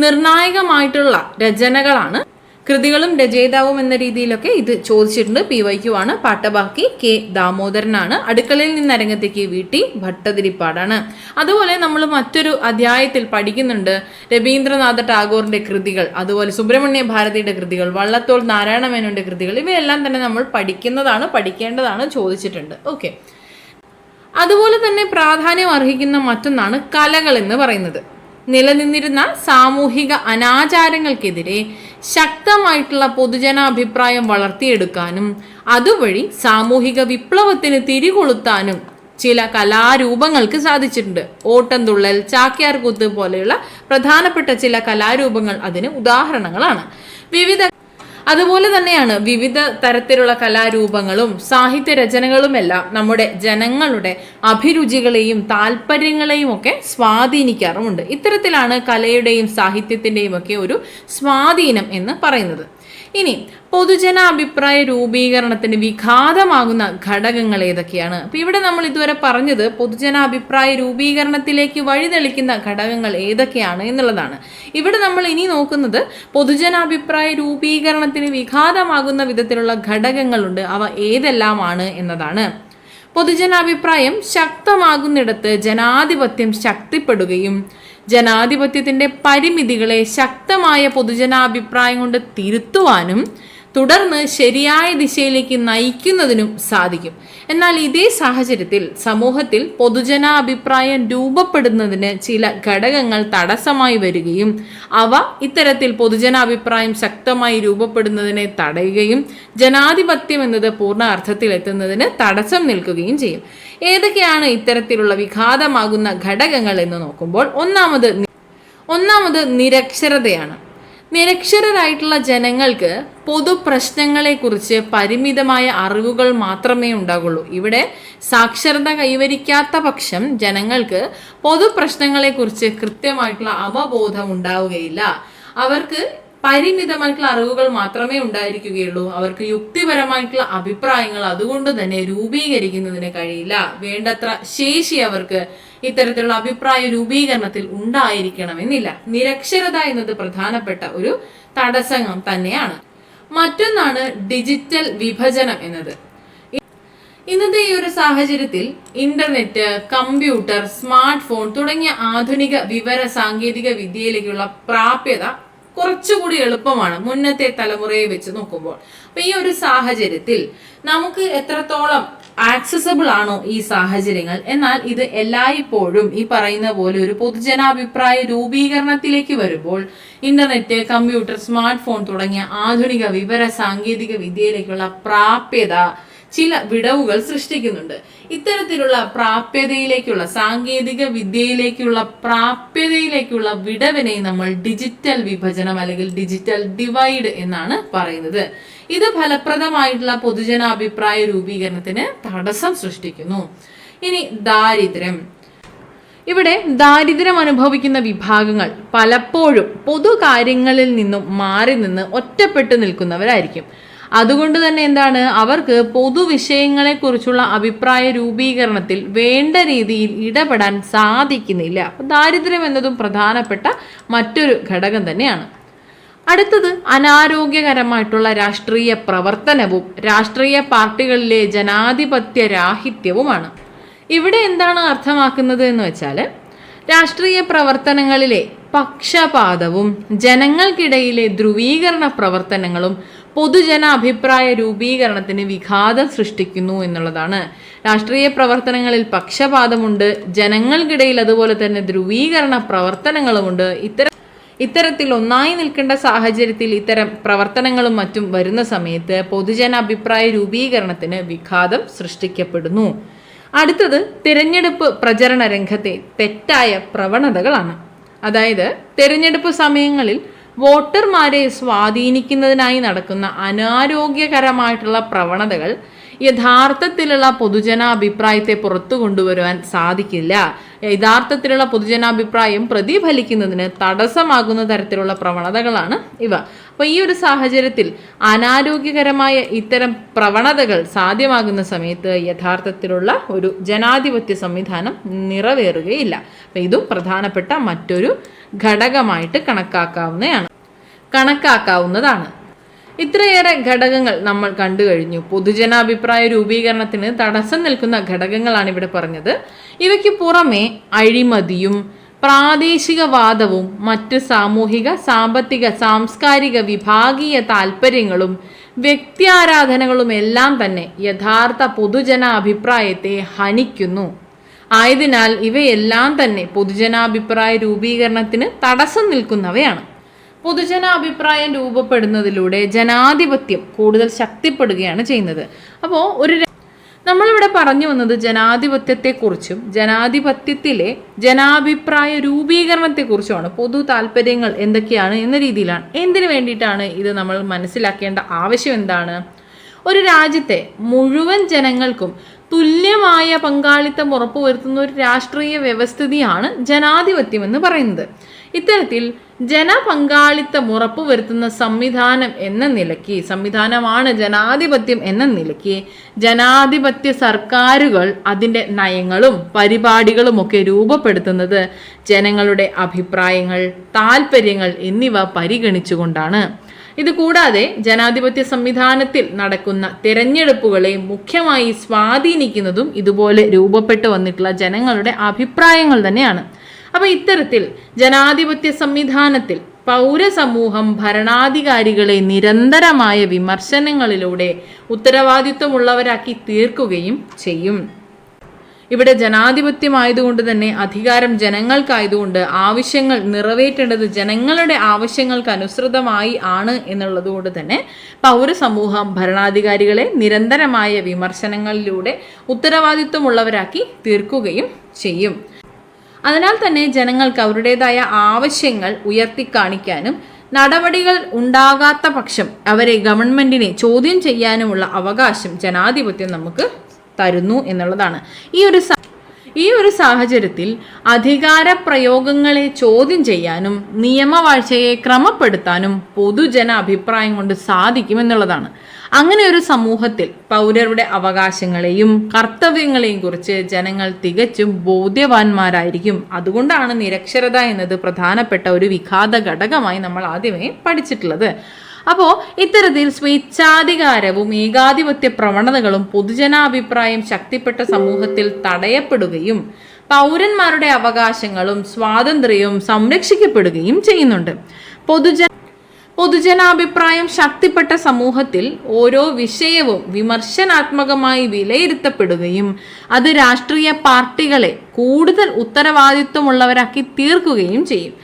നിർണായകമായിട്ടുള്ള രചനകളാണ്. കൃതികളും രചയിതാവും എന്ന രീതിയിലൊക്കെ ഇത് ചോദിച്ചിട്ടുണ്ട്. PYQ ആണ്. പാട്ടബാക്കി കെ ദാമോദരനാണ്. അടുക്കളയിൽ നിന്ന് അരങ്ങത്തേക്ക് വി ടി ഭട്ടതിരിപ്പാടാണ്. അതുപോലെ നമ്മൾ മറ്റൊരു അധ്യായത്തിൽ പഠിക്കുന്നുണ്ട് രവീന്ദ്രനാഥ ടാഗോറിന്റെ കൃതികൾ, അതുപോലെ സുബ്രഹ്മണ്യ ഭാരതിയുടെ കൃതികൾ, വള്ളത്തോൾ നാരായണ മേനോന്റെ കൃതികൾ, ഇവയെല്ലാം തന്നെ നമ്മൾ പഠിക്കുന്നതാണ്, പഠിക്കേണ്ടതാണ്, ചോദിച്ചിട്ടുണ്ട്. ഓക്കെ. അതുപോലെ തന്നെ പ്രാധാന്യം അർഹിക്കുന്ന മറ്റൊന്നാണ് കലകൾ എന്ന് പറയുന്നത്. നിലനിന്നിരുന്ന സാമൂഹിക അനാചാരങ്ങൾക്കെതിരെ ശക്തമായിട്ടുള്ള പൊതുജനാഭിപ്രായം വളർത്തിയെടുക്കാനും അതുവഴി സാമൂഹിക വിപ്ലവത്തിന് തിരികൊളുത്താനും ചില കലാരൂപങ്ങൾക്ക് സാധിച്ചിട്ടുണ്ട്. ഓട്ടംതുള്ളൽ, ചാക്യാർകൂത്ത് പോലെയുള്ള പ്രധാനപ്പെട്ട ചില കലാരൂപങ്ങൾ അതിന് ഉദാഹരണങ്ങളാണ്. അതുപോലെ തന്നെയാണ് വിവിധ തരത്തിലുള്ള കലാരൂപങ്ങളും സാഹിത്യ രചനകളുമെല്ലാം നമ്മുടെ ജനങ്ങളുടെ അഭിരുചികളെയും താല്പര്യങ്ങളെയും ഒക്കെ സ്വാധീനിക്കാറുമുണ്ട്. ഇത്തരത്തിലാണ് കലയുടെയും സാഹിത്യത്തിൻ്റെയും ഒക്കെ ഒരു സ്വാധീനം എന്ന് പറയുന്നത്. ഇനി പൊതുജനാഭിപ്രായ രൂപീകരണത്തിന് വിഘാതമാകുന്ന ഘടകങ്ങൾ ഏതൊക്കെയാണ്? അപ്പൊ ഇവിടെ നമ്മൾ ഇതുവരെ പറഞ്ഞത് പൊതുജനാഭിപ്രായ രൂപീകരണത്തിലേക്ക് വഴിതെളിക്കുന്ന ഘടകങ്ങൾ ഏതൊക്കെയാണ് എന്നുള്ളതാണ്. ഇവിടെ നമ്മൾ ഇനി നോക്കുന്നത് പൊതുജനാഭിപ്രായ രൂപീകരണത്തിന് വിഘാതമാകുന്ന വിധത്തിലുള്ള ഘടകങ്ങളുണ്ട്, അവ ഏതെല്ലാമാണ് എന്നതാണ്. പൊതുജനാഭിപ്രായം ശക്തമാകുന്നിടത്ത് ജനാധിപത്യം ശക്തിപ്പെടുകയും ജനാധിപത്യത്തിന്റെ പരിമിതികളെ ശക്തമായ പൊതുജനാഭിപ്രായം കൊണ്ട് തിരുത്തുവാനും തുടർന്ന് ശരിയായ ദിശയിലേക്ക് നയിക്കുന്നതിനും സാധിക്കും. എന്നാൽ ഇതേ സാഹചര്യത്തിൽ സമൂഹത്തിൽ പൊതുജനാഭിപ്രായം രൂപപ്പെടുന്നതിന് ചില ഘടകങ്ങൾ തടസ്സമായി വരികയും അവ ഇത്തരത്തിൽ പൊതുജനാഭിപ്രായം ശക്തമായി രൂപപ്പെടുന്നതിനെ തടയുകയും ജനാധിപത്യം എന്നത് പൂർണ്ണ അർത്ഥത്തിൽ എത്തുന്നതിന് തടസ്സം നിൽക്കുകയും ചെയ്യും. ഏതൊക്കെയാണ് ഇത്തരത്തിലുള്ള വിഘാതമാകുന്ന ഘടകങ്ങൾ എന്ന് നോക്കുമ്പോൾ ഒന്നാമത് നിരക്ഷരതയാണ്. നിരക്ഷരരായിട്ടുള്ള ജനങ്ങൾക്ക് പൊതുപ്രശ്നങ്ങളെക്കുറിച്ച് പരിമിതമായ അറിവുകൾ മാത്രമേ ഉണ്ടാകുള്ളൂ. ഇവിടെ സാക്ഷരത കൈവരിക്കാത്ത പക്ഷം ജനങ്ങൾക്ക് പൊതുപ്രശ്നങ്ങളെക്കുറിച്ച് കൃത്യമായിട്ടുള്ള അവബോധം ഉണ്ടാവുകയില്ല. അവർക്ക് പരിമിതമായിട്ടുള്ള അറിവുകൾ മാത്രമേ ഉണ്ടായിരിക്കുകയുള്ളൂ. അവർക്ക് യുക്തിപരമായിട്ടുള്ള അഭിപ്രായങ്ങൾ അതുകൊണ്ട് തന്നെ രൂപീകരിക്കുന്നതിന് കഴിയില്ല. വേണ്ടത്ര ശേഷി അവർക്ക് ഇത്തരത്തിലുള്ള അഭിപ്രായ രൂപീകരണത്തിൽ ഉണ്ടായിരിക്കണമെന്നില്ല. നിരക്ഷരത എന്നത് പ്രധാനപ്പെട്ട ഒരു തടസ്സം തന്നെയാണ്. മറ്റൊന്നാണ് ഡിജിറ്റൽ വിഭജനം എന്നത്. ഇന്നത്തെ ഈ ഒരു സാഹചര്യത്തിൽ ഇന്റർനെറ്റ്, കമ്പ്യൂട്ടർ, സ്മാർട്ട് ഫോൺ തുടങ്ങിയ ആധുനിക വിവര സാങ്കേതിക വിദ്യയിലേക്കുള്ള പ്രാപ്യത കുറച്ചുകൂടി എളുപ്പമാണ് മുന്നത്തെ തലമുറയെ വെച്ച് നോക്കുമ്പോൾ. അപ്പൊ ഈ ഒരു സാഹചര്യത്തിൽ നമുക്ക് എത്രത്തോളം ആക്സസബിൾ ആണോ ഈ സാഹചര്യങ്ങൾ, എന്നാൽ ഇത് എല്ലായ്പ്പോഴും ഈ പറയുന്ന പോലെ ഒരു പൊതുജനാഭിപ്രായ രൂപീകരണത്തിലേക്ക് വരുമ്പോൾ ഇന്റർനെറ്റ്, കമ്പ്യൂട്ടർ, സ്മാർട്ട് ഫോൺ തുടങ്ങിയ ആധുനിക വിവര സാങ്കേതിക വിദ്യയിലേക്കുള്ള പ്രാപ്യത ചില വിടവുകൾ സൃഷ്ടിക്കുന്നുണ്ട്. ഇത്തരത്തിലുള്ള പ്രാപ്യതയിലേക്കുള്ള സാങ്കേതിക വിദ്യയിലേക്കുള്ള പ്രാപ്യതയിലേക്കുള്ള വിടവിനെ നമ്മൾ ഡിജിറ്റൽ വിഭജനം അല്ലെങ്കിൽ ഡിജിറ്റൽ ഡിവൈഡ് എന്നാണ് പറയുന്നത്. ഇത് ഫലപ്രദമായിട്ടുള്ള പൊതുജനാഭിപ്രായ രൂപീകരണത്തിന് തടസ്സം സൃഷ്ടിക്കുന്നു. ഇനി ദാരിദ്ര്യം. ഇവിടെ ദാരിദ്ര്യം അനുഭവിക്കുന്ന വിഭാഗങ്ങൾ പലപ്പോഴും പൊതുകാര്യങ്ങളിൽ നിന്നും മാറി നിന്ന് ഒറ്റപ്പെട്ടു നിൽക്കുന്നവരായിരിക്കും. അതുകൊണ്ട് തന്നെ എന്താണ്, അവർക്ക് പൊതുവിഷയങ്ങളെക്കുറിച്ചുള്ള അഭിപ്രായ രൂപീകരണത്തിൽ വേണ്ട രീതിയിൽ ഇടപെടാൻ സാധിക്കുന്നില്ല. ദാരിദ്ര്യം എന്നതും പ്രധാനപ്പെട്ട മറ്റൊരു ഘടകം തന്നെയാണ്. അടുത്തത് അനാരോഗ്യകരമായിട്ടുള്ള രാഷ്ട്രീയ പ്രവർത്തനവും രാഷ്ട്രീയ പാർട്ടികളിലെ ജനാധിപത്യ രാഹിത്യവുമാണ്. ഇവിടെ എന്താണ് അർത്ഥമാക്കുന്നത് എന്ന് വെച്ചാൽ, രാഷ്ട്രീയ പ്രവർത്തനങ്ങളിലെ പക്ഷപാതവും ജനങ്ങൾക്കിടയിലെ ധ്രുവീകരണ പ്രവർത്തനങ്ങളും പൊതുജന അഭിപ്രായ രൂപീകരണത്തിന് വിഘാതം സൃഷ്ടിക്കുന്നു എന്നുള്ളതാണ്. രാഷ്ട്രീയ പ്രവർത്തനങ്ങളിൽ പക്ഷപാതമുണ്ട്, ജനങ്ങൾക്കിടയിൽ അതുപോലെ തന്നെ ധ്രുവീകരണ പ്രവർത്തനങ്ങളുമുണ്ട്. ഇത്തരത്തിൽ ഒന്നായി നിൽക്കേണ്ട സാഹചര്യത്തിൽ ഇത്തരം പ്രവർത്തനങ്ങളും മറ്റും വരുന്ന സമയത്ത് പൊതുജന അഭിപ്രായ രൂപീകരണത്തിന് വിഘാതം സൃഷ്ടിക്കപ്പെടുന്നു. അടുത്തത് തിരഞ്ഞെടുപ്പ് പ്രചരണ രംഗത്തെ തെറ്റായ പ്രവണതകളാണ്. അതായത് തിരഞ്ഞെടുപ്പ് സമയങ്ങളിൽ വോട്ടർമാരെ സ്വാധീനിക്കുന്നതിനായി നടക്കുന്ന അനാരോഗ്യകരമായിട്ടുള്ള പ്രവണതകൾ യഥാർത്ഥത്തിലുള്ള പൊതുജനാഭിപ്രായത്തെ പുറത്തു കൊണ്ടുവരുവാൻ സാധിക്കില്ല. യഥാർത്ഥത്തിലുള്ള പൊതുജനാഭിപ്രായം പ്രതിഫലിക്കുന്നതിന് തടസ്സമാകുന്ന തരത്തിലുള്ള പ്രവണതകളാണ് ഇവ. അപ്പോൾ ഈ ഒരു സാഹചര്യത്തിൽ അനാരോഗ്യകരമായ ഇത്തരം പ്രവണതകൾ സാധ്യമാകുന്ന സമയത്ത് യഥാർത്ഥത്തിലുള്ള ഒരു ജനാധിപത്യ സംവിധാനം നിറവേറുകയില്ല. അപ്പം ഇതും പ്രധാനപ്പെട്ട മറ്റൊരു ഘടകമായിട്ട് കണക്കാക്കാവുന്നതാണ്. ഇത്രയേറെ ഘടകങ്ങൾ നമ്മൾ കണ്ടു കഴിഞ്ഞു. പൊതുജനാഭിപ്രായ രൂപീകരണത്തിന് തടസ്സം നിൽക്കുന്ന ഘടകങ്ങളാണ് ഇവിടെ പറഞ്ഞത്. ഇവയ്ക്ക് പുറമെ അഴിമതിയും പ്രാദേശികവാദവും മറ്റ് സാമൂഹിക, സാമ്പത്തിക, സാംസ്കാരിക, വിഭാഗീയ താല്പര്യങ്ങളും വ്യക്തിയാരാധനകളും എല്ലാം തന്നെ യഥാർത്ഥ പൊതുജനാഭിപ്രായത്തെ ഹനിക്കുന്നു. ആയതിനാൽ ഇവയെല്ലാം തന്നെ പൊതുജനാഭിപ്രായ രൂപീകരണത്തിന് തടസ്സം നിൽക്കുന്നവയാണ്. പൊതുജനാഭിപ്രായം രൂപപ്പെടുന്നതിലൂടെ ജനാധിപത്യം കൂടുതൽ ശക്തിപ്പെടുകയാണ് ചെയ്യുന്നത്. അപ്പോൾ നമ്മളിവിടെ പറഞ്ഞു വന്നത് ജനാധിപത്യത്തെക്കുറിച്ചും ജനാധിപത്യത്തിലെ ജനാഭിപ്രായ രൂപീകരണത്തെക്കുറിച്ചുമാണ്. പൊതു താല്പര്യങ്ങൾ എന്തൊക്കെയാണ് എന്ന രീതിയിലാണ്. എന്തിനു വേണ്ടിയിട്ടാണ് ഇത് നമ്മൾ മനസ്സിലാക്കേണ്ട ആവശ്യം എന്താണ്? ഒരു രാജ്യത്തെ മുഴുവൻ ജനങ്ങൾക്കും തുല്യമായ പങ്കാളിത്തം ഉറപ്പുവരുത്തുന്ന ഒരു രാഷ്ട്രീയ വ്യവസ്ഥിതിയാണ് ജനാധിപത്യം എന്ന് പറയുന്നത്. ഇത്തരത്തിൽ ജനപങ്കാളിത്തം ഉറപ്പുവരുത്തുന്ന സംവിധാനമാണ് ജനാധിപത്യം എന്ന നിലയ്ക്ക് ജനാധിപത്യ സർക്കാരുകൾ അതിൻ്റെ നയങ്ങളും പരിപാടികളും ഒക്കെ രൂപപ്പെടുത്തുന്നത് ജനങ്ങളുടെ അഭിപ്രായങ്ങൾ, താല്പര്യങ്ങൾ എന്നിവ പരിഗണിച്ചുകൊണ്ടാണ്. ഇത് കൂടാതെ ജനാധിപത്യ സംവിധാനത്തിൽ നടക്കുന്ന തിരഞ്ഞെടുപ്പുകളെ മുഖ്യമായി സ്വാധീനിക്കുന്നതും ഇതുപോലെ രൂപപ്പെട്ടു വന്നിട്ടുള്ള ജനങ്ങളുടെ അഭിപ്രായങ്ങൾ തന്നെയാണ്. അപ്പോൾ ഇത്തരത്തിൽ ജനാധിപത്യ സംവിധാനത്തിൽ പൗരസമൂഹം ഭരണാധികാരികളെ നിരന്തരമായ വിമർശനങ്ങളിലൂടെ ഉത്തരവാദിത്വമുള്ളവരാക്കി തീർക്കുകയും ചെയ്യും. ഇവിടെ ജനാധിപത്യമായതുകൊണ്ട് തന്നെ അധികാരം ജനങ്ങൾക്കായതുകൊണ്ട് ആവശ്യങ്ങൾ നിറവേറ്റേണ്ടത് ജനങ്ങളുടെ ആവശ്യങ്ങൾക്ക് അനുസൃതമായി ആണ് എന്നുള്ളത് കൊണ്ട് തന്നെ പൗരസമൂഹം ഭരണാധികാരികളെ നിരന്തരമായ വിമർശനങ്ങളിലൂടെ ഉത്തരവാദിത്വമുള്ളവരാക്കി തീർക്കുകയും ചെയ്യും. അതിനാൽ തന്നെ ജനങ്ങൾക്ക് അവരുടേതായ ആവശ്യങ്ങൾ ഉയർത്തിക്കാണിക്കാനും നടപടികൾ ഉണ്ടാകാത്ത പക്ഷം അവരെ ഗവൺമെന്റിനെ ചോദ്യം ചെയ്യാനുമുള്ള അവകാശം ജനാധിപത്യം നമുക്ക് തരുന്നു എന്നുള്ളതാണ്. ഈ ഒരു സാഹചര്യത്തിൽ അധികാര പ്രയോഗങ്ങളെ ചോദ്യം ചെയ്യാനും നിയമവാഴ്ചയെ ക്രമപ്പെടുത്താനും പൊതുജന അഭിപ്രായം കൊണ്ട് സാധിക്കുമെന്നുള്ളതാണ്. അങ്ങനെ ഒരു സമൂഹത്തിൽ പൗരരുടെ അവകാശങ്ങളെയും കർത്തവ്യങ്ങളെയും കുറിച്ച് ജനങ്ങൾ തികച്ചും ബോധ്യവാന്മാരായിരിക്കും. അതുകൊണ്ടാണ് നിരക്ഷരത എന്നത് പ്രധാനപ്പെട്ട ഒരു വിഘാത ഘടകമായി നമ്മൾ ആദ്യമേ പഠിച്ചിട്ടുള്ളത്. അപ്പോൾ ഇത്തരത്തിൽ സ്വേച്ഛാധികാരവും ഏകാധിപത്യ പ്രവണതകളും പൊതുജനാഭിപ്രായം ശക്തിപ്പെട്ട സമൂഹത്തിൽ തടയപ്പെടുകയും പൗരന്മാരുടെ അവകാശങ്ങളും സ്വാതന്ത്ര്യവും സംരക്ഷിക്കപ്പെടുകയും ചെയ്യുന്നുണ്ട്. പൊതുജനാഭിപ്രായം ശക്തിപ്പെട്ട സമൂഹത്തിൽ ഓരോ വിഷയവും വിമർശനാത്മകമായി വിലയിരുത്തപ്പെടുകയും അത് രാഷ്ട്രീയ പാർട്ടികളെ കൂടുതൽ ഉത്തരവാദിത്വമുള്ളവരാക്കി തീർക്കുകയും ചെയ്യും.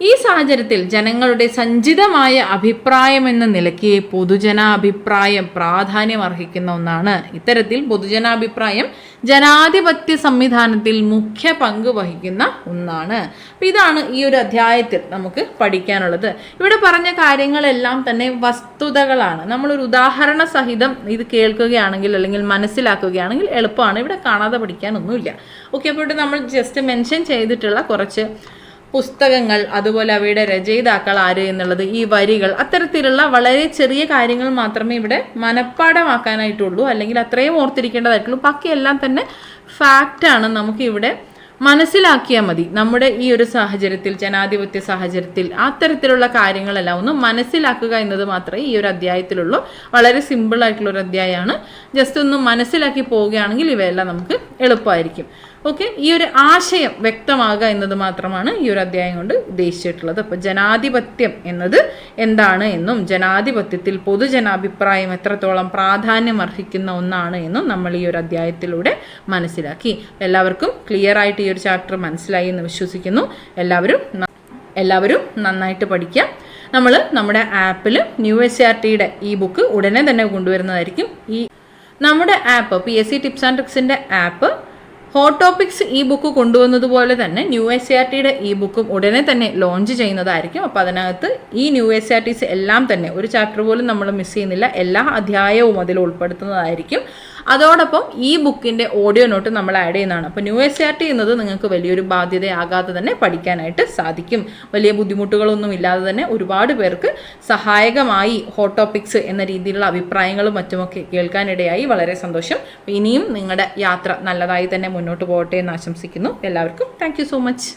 ഈ സാഹചര്യത്തിൽ ജനങ്ങളുടെ സഞ്ചിതമായ അഭിപ്രായം എന്ന നിലയ്ക്ക് പൊതുജനാഭിപ്രായം പ്രാധാന്യം അർഹിക്കുന്ന ഒന്നാണ്. ഇത്തരത്തിൽ പൊതുജനാഭിപ്രായം ജനാധിപത്യ സംവിധാനത്തിൽ മുഖ്യ പങ്ക് വഹിക്കുന്ന ഒന്നാണ്. അപ്പം ഇതാണ് ഈ ഒരു അധ്യായത്തിൽ നമുക്ക് പഠിക്കാനുള്ളത്. ഇവിടെ പറഞ്ഞ കാര്യങ്ങളെല്ലാം തന്നെ വസ്തുതകളാണ്. നമ്മളൊരു ഉദാഹരണ സഹിതം ഇത് കേൾക്കുകയാണെങ്കിൽ അല്ലെങ്കിൽ മനസ്സിലാക്കുകയാണെങ്കിൽ എളുപ്പമാണ്. ഇവിടെ കാണാതെ പഠിക്കാനൊന്നുമില്ല. ഓക്കെ, അപ്പോൾ ഇവിടെ നമ്മൾ ജസ്റ്റ് മെൻഷൻ ചെയ്തിട്ടുള്ള കുറച്ച് പുസ്തകങ്ങൾ, അതുപോലെ അവയുടെ രചയിതാക്കൾ ആര് എന്നുള്ളത്, ഈ വരികൾ, അത്തരത്തിലുള്ള വളരെ ചെറിയ കാര്യങ്ങൾ മാത്രമേ ഇവിടെ മനഃപ്പാഠമാക്കാനായിട്ടുള്ളൂ, അല്ലെങ്കിൽ അത്രയും ഓർത്തിരിക്കേണ്ടതായിട്ടുള്ളൂ. ബാക്കിയെല്ലാം തന്നെ ഫാക്റ്റാണ്. നമുക്കിവിടെ മനസ്സിലാക്കിയാൽ മതി. നമ്മുടെ ഈ ഒരു സാഹചര്യത്തിൽ, ജനാധിപത്യ സാഹചര്യത്തിൽ അത്തരത്തിലുള്ള കാര്യങ്ങളെല്ലാം ഒന്ന് മനസ്സിലാക്കുക എന്നത് മാത്രമേ ഈ ഒരു അധ്യായത്തിലുള്ളൂ. വളരെ സിമ്പിൾ ആയിട്ടുള്ള ഒരു അധ്യായമാണ്. ജസ്റ്റ് ഒന്ന് മനസ്സിലാക്കി പോവുകയാണെങ്കിൽ ഇവയെല്ലാം നമുക്ക് എളുപ്പമായിരിക്കും. ഓക്കെ, ഈ ഒരു ആശയം വ്യക്തമാകുക എന്നത് മാത്രമാണ് ഈ ഒരു അധ്യായം കൊണ്ട് ഉദ്ദേശിച്ചിട്ടുള്ളത്. അപ്പോൾ ജനാധിപത്യം എന്നത് എന്താണ് എന്നും ജനാധിപത്യത്തിൽ പൊതുജനാഭിപ്രായം എത്രത്തോളം പ്രാധാന്യം അർഹിക്കുന്ന ഒന്നാണ് എന്നും നമ്മൾ ഈ ഒരു അധ്യായത്തിലൂടെ മനസ്സിലാക്കി. എല്ലാവർക്കും ക്ലിയർ ആയിട്ട് ഈ ഒരു ചാപ്റ്റർ മനസ്സിലായി എന്ന് വിശ്വസിക്കുന്നു. എല്ലാവരും നന്നായിട്ട് പഠിക്കുക. നമ്മൾ നമ്മുടെ ആപ്പിൽ NewSCERTയുടെ ഈ ബുക്ക് ഉടനെ തന്നെ കൊണ്ടുവരുന്നതായിരിക്കും. നമ്മുടെ ആപ്പ് PSC ടിപ്സ് ആൻഡ് ട്രിക്സിൻ്റെ ആപ്പ് ഹോട്ട് ടോപ്പിക്സ് ഈ ബുക്ക് കൊണ്ടുവന്നതുപോലെ തന്നെ NewSCERTയുടെ ഈ ബുക്കും ഉടനെ തന്നെ ലോഞ്ച് ചെയ്യുന്നതായിരിക്കും. അപ്പോൾ അതിനകത്ത് ഈ NewSCERTs എല്ലാം തന്നെ ഒരു ചാപ്റ്റർ പോലും നമ്മൾ മിസ് ചെയ്യുന്നില്ല, എല്ലാ അധ്യായവും അതിൽ ഉൾപ്പെടുത്തുന്നതായിരിക്കും. അതോടൊപ്പം ഈ ബുക്കിൻ്റെ ഓഡിയോ നോട്ട് നമ്മൾ ആഡ് ചെയ്യുന്നതാണ്. അപ്പോൾ NewSCERT എന്നത് നിങ്ങൾക്ക് വലിയൊരു ബാധ്യതയാകാതെ തന്നെ പഠിക്കാനായിട്ട് സാധിക്കും. വലിയ ബുദ്ധിമുട്ടുകളൊന്നും ഇല്ലാതെ തന്നെ ഒരുപാട് പേർക്ക് സഹായകമായി ഹോട്ട് ടോപ്പിക്സ് എന്ന രീതിയിലുള്ള അഭിപ്രായങ്ങളും മറ്റുമൊക്കെ കേൾക്കാനിടയായി. വളരെ സന്തോഷം. ഇനിയും നിങ്ങളുടെ യാത്ര നല്ലതായി തന്നെ മുന്നോട്ട് പോകട്ടെ എന്ന് ആശംസിക്കുന്നു. എല്ലാവർക്കും താങ്ക് യു സോ മച്ച്.